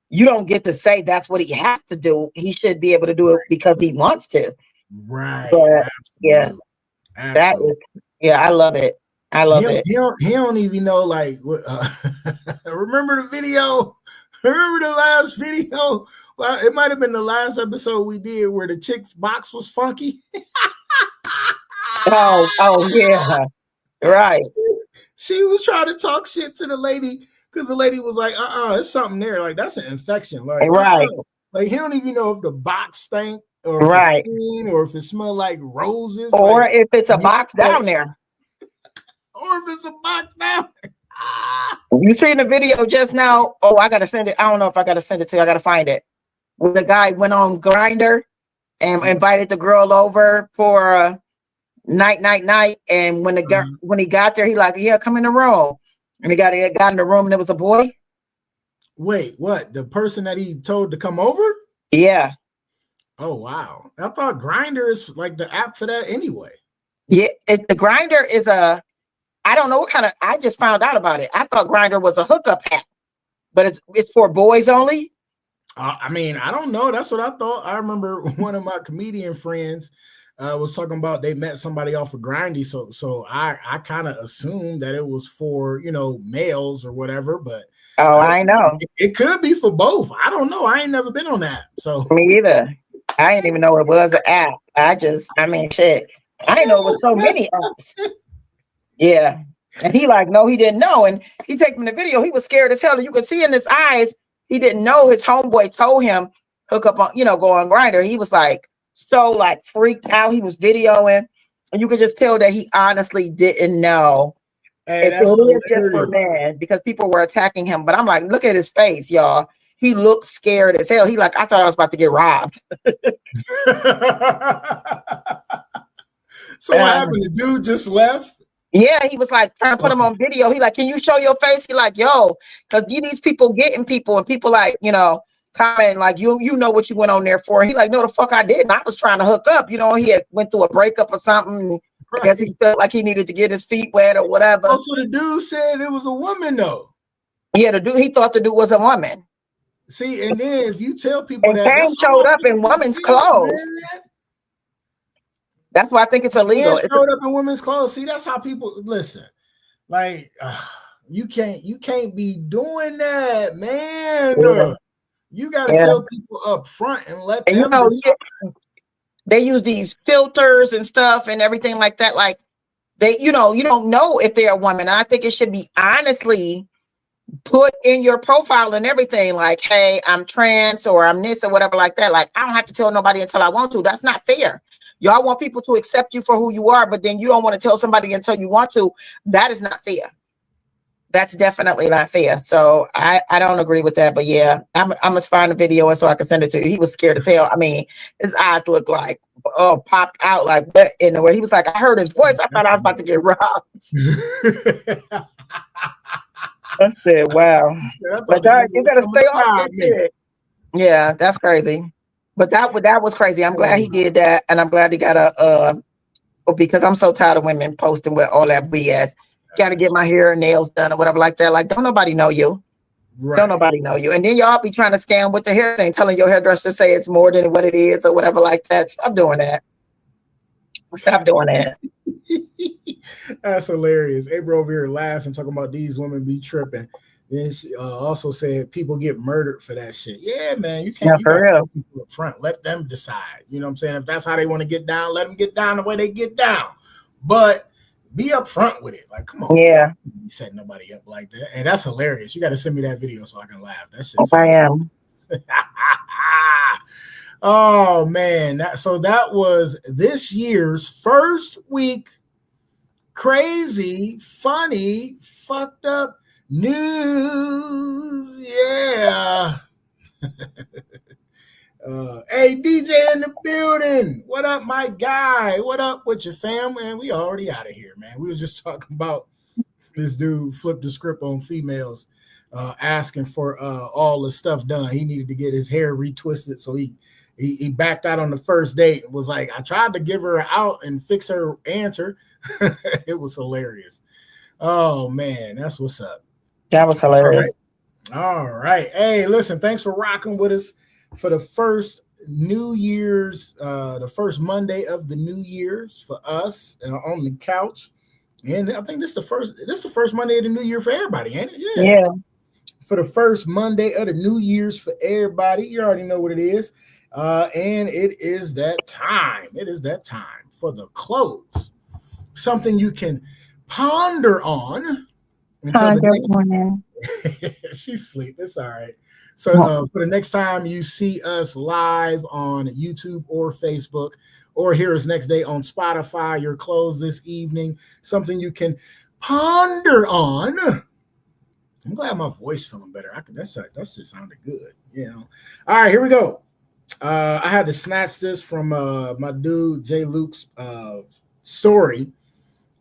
you don't get to say that's what he has to do. He should be able to do it because he wants to. Right. But, that is, I love it. I love it. He don't even know, like, remember the video? Remember the last video? Well, it might have been the last episode we did where the chick's box was funky. oh, yeah. Right. She was trying to talk shit to the lady. Because the lady was like, it's something there. Like, that's an infection. Like, right. Like, he don't even know if the box stank or if it's clean or if it smelled like roses. Or like, if it's a box down there. Or if it's a box down there. You seen the video just now? Oh, I got to send it. I don't know if I got to send it to you. I got to find it. When the guy went on Grindr and invited the girl over for night. And when when he got there, he like, yeah, come in the room. And he got in the room and there was a boy. Wait, what? The person that he told to come over? Yeah. Oh wow. I thought Grindr is like the app for that anyway. Yeah, the Grindr is I don't know what kind of, I just found out about it. I thought Grindr was a hookup app, but it's for boys only. I mean, I don't know. That's what I thought. I remember one of my comedian friends was talking about they met somebody off of Grindy. So I kind of assumed that it was for, males or whatever, but I know. It could be for both. I don't know. I ain't never been on that. So me either. I didn't even know it was an app. Shit. I didn't know it was so many apps. Yeah. And he like, no, he didn't know. And he take him the video. He was scared as hell. You could see in his eyes, he didn't know. His homeboy told him, hook up on, go on Grindr. He was like, so like freaked out. He was videoing. And you could just tell that he honestly didn't know. Hey, it's really just for men because people were attacking him. But I'm like, look at his face, y'all. He looked scared as hell. He like, I thought I was about to get robbed. So what happened? The dude just left? Yeah, he was like trying to put him on video. He like, can you show your face? He like, yo, because these people getting people and people like, comment like you know what you went on there for. He like, no, the fuck I didn't. I was trying to hook up. He had went through a breakup or something. Right. I guess he felt like he needed to get his feet wet or whatever. Oh, so the dude said it was a woman though. Yeah, he thought the dude was a woman. See, and then if you tell people and that Kane showed up in women's clothes. Man. That's why I think it's illegal. It showed up in women's clothes. See, that's how people listen. Like you can't be doing that, man. Yeah. You got to tell people up front and let them decide. They use these filters and stuff and everything like that. Like they, you don't know if they're a woman. And I think it should be honestly put in your profile and everything. Like, hey, I'm trans or I'm this or whatever like that. Like, I don't have to tell nobody until I want to. That's not fair. Y'all want people to accept you for who you are, but then you don't want to tell somebody until you want to. That is not fair. That's definitely not fair. So I don't agree with that. But yeah, I must find a video and so I can send it to you. He was scared as hell. I mean, his eyes looked like popped out like what in the way. He was like, I heard his voice. I thought I was about to get robbed. I said, wow. But you gotta stay on that. Yeah, that's crazy. But that was crazy. I'm glad he did that, and I'm glad he got because I'm so tired of women posting with all that BS. Got to get my hair and nails done or whatever like that. Like, don't nobody know you. Right. Don't nobody know you. And then y'all be trying to scam with the hair thing, telling your hairdresser say it's more than what it is or whatever like that. Stop doing that. Stop doing that. That's hilarious. April over here laughing, talking about these women be tripping. Then she also said people get murdered for that shit. Yeah, man, you can't. For real. People up front, let them decide. You know what I'm saying? If that's how they want to get down, let them get down the way they get down. But be up front with it. Like, come on. Yeah. You set nobody up like that. And that's hilarious. You got to send me that video so I can laugh. That shit. I am. Oh man. That was this year's first week. Crazy, funny, fucked up news. Yeah. Hey, DJ in the building. What up, my guy? What up with your fam, man? We already out of here, man. We were just talking about this dude flipped the script on females, asking for all the stuff done. He needed to get his hair retwisted, so he backed out on the first date and was like, I tried to give her out and fix her answer. It was hilarious. Oh man, that's what's up. That was hilarious. All right. Hey, listen, thanks for rocking with us for the first New Year's, the first Monday of the New Year's for us on the couch. And I think this is the first Monday of the New Year for everybody, ain't it? Yeah. For the first Monday of the New Year's for everybody. You already know what it is. And it is that time. It is that time for the close. Something you can ponder on. She's asleep. It's all right. So for the next time you see us live on YouTube or Facebook, or hear us next day on Spotify, your close this evening, something you can ponder on. I'm glad my voice feeling better. That just sounded good. All right, here we go. I had to snatch this from my dude Jay Luke's story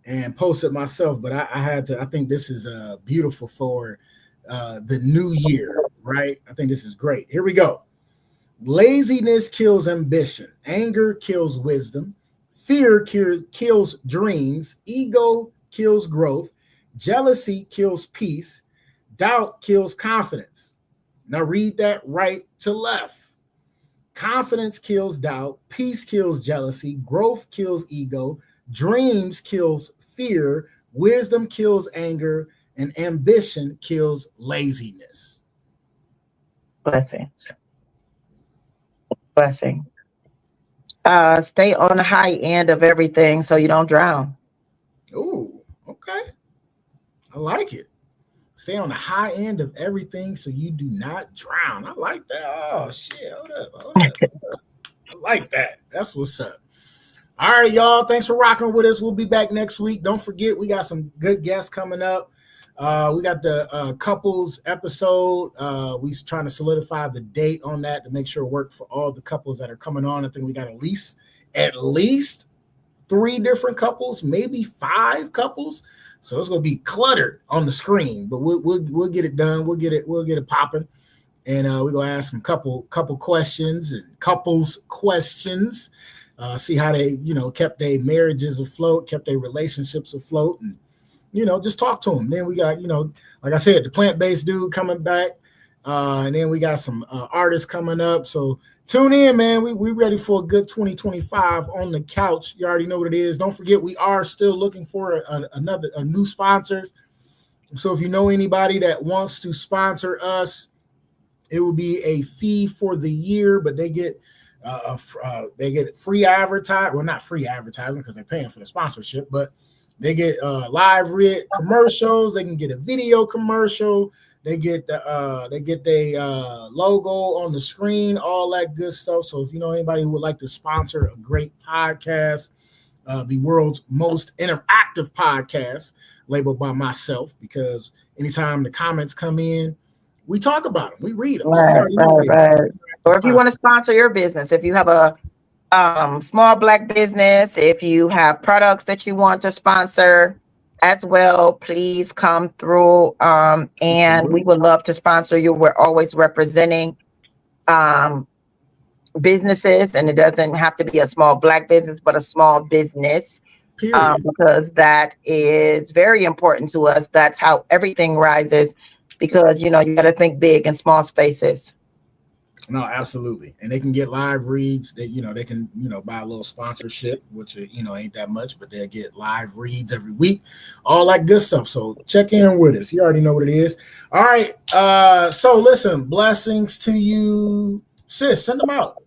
and post it myself, but I had to. I think this is beautiful for the new year, right? I think this is great. Here we go. Laziness kills ambition. Anger kills wisdom. Fear kills dreams. Ego kills growth. Jealousy kills peace. Doubt kills confidence. Now read that right to left. Confidence kills doubt. Peace kills jealousy. Growth kills ego. Dreams kills fear. Wisdom kills anger. And ambition kills laziness. Blessings. Blessing. Stay on the high end of everything so you don't drown. Ooh, okay. I like it. Stay on the high end of everything so you do not drown. I like that. Oh, shit. Hold up. I like that. That's what's up. All right, y'all. Thanks for rocking with us. We'll be back next week. Don't forget, we got some good guests coming up. We got the couples episode. We trying to solidify the date on that to make sure it works for all the couples that are coming on. I think we got at least 3 different couples, maybe 5 couples. So it's gonna be cluttered on the screen, but we'll get it done. We'll get it popping, and we're gonna ask some couple questions and couples questions. See how they kept their marriages afloat, kept their relationships afloat, and just talk to them. Then we got, like I said, the plant-based dude coming back. And then we got some artists coming up. So tune in, man. We ready for a good 2025 on the couch. You already know what it is. Don't forget, we are still looking for a new sponsor. So if you know anybody that wants to sponsor us, it will be a fee for the year, but they get free advertising. Well, not free advertising because they're paying for the sponsorship, but they get live read commercials. They can get a video commercial. They get their logo on the screen, all that good stuff. So if you know anybody who would like to sponsor a great podcast, the world's most interactive podcast, labeled by myself, because anytime the comments come in, we talk about them, we read them. Right. Or if you want to sponsor your business, if you have a small Black business, if you have products that you want to sponsor as well, please come through, and we would love to sponsor you. We're always representing businesses, and it doesn't have to be a small Black business, but a small business, because that is very important to us. That's how everything rises, because you got to think big in small spaces. No, absolutely. And they can get live reads. They can, buy a little sponsorship, which, ain't that much, but they'll get live reads every week, all that good stuff. So check in with us. You already know what it is. All right. So listen, blessings to you, sis. Send them out.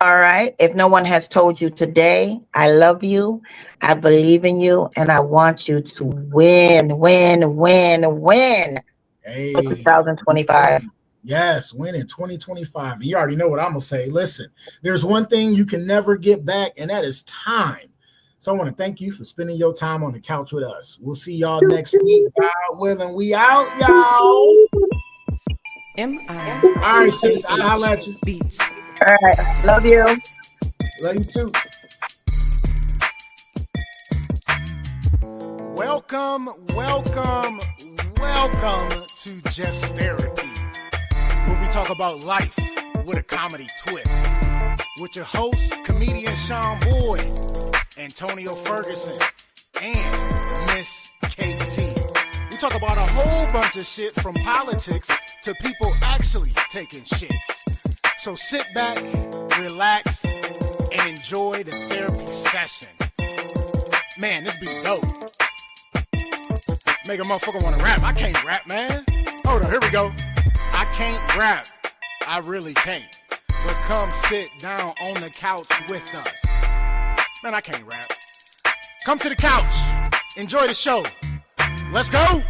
All right. If no one has told you today, I love you. I believe in you, and I want you to win Hey. for 2025. Yes, win in 2025. You already know what I'm going to say. Listen, there's one thing you can never get back, and that is time. So I want to thank you for spending your time on the couch with us. We'll see y'all next week. God willing, we out, y'all. M.I. All right, sis, I'll holler at you. Beats. All right. Love you. Love you too. Welcome to Just Therapy, where we talk about life with a comedy twist. With your hosts, comedian Sean Boyd, Antonio Ferguson, and Miss KT. We talk about a whole bunch of shit, from politics to people actually taking shits. So sit back, relax, and enjoy the therapy session. Man, this be dope. Make a motherfucker want to rap. I can't rap, man. Hold on, here we go. I can't rap. I really can't. But come sit down on the couch with us. Man, I can't rap. Come to the couch. Enjoy the show. Let's go.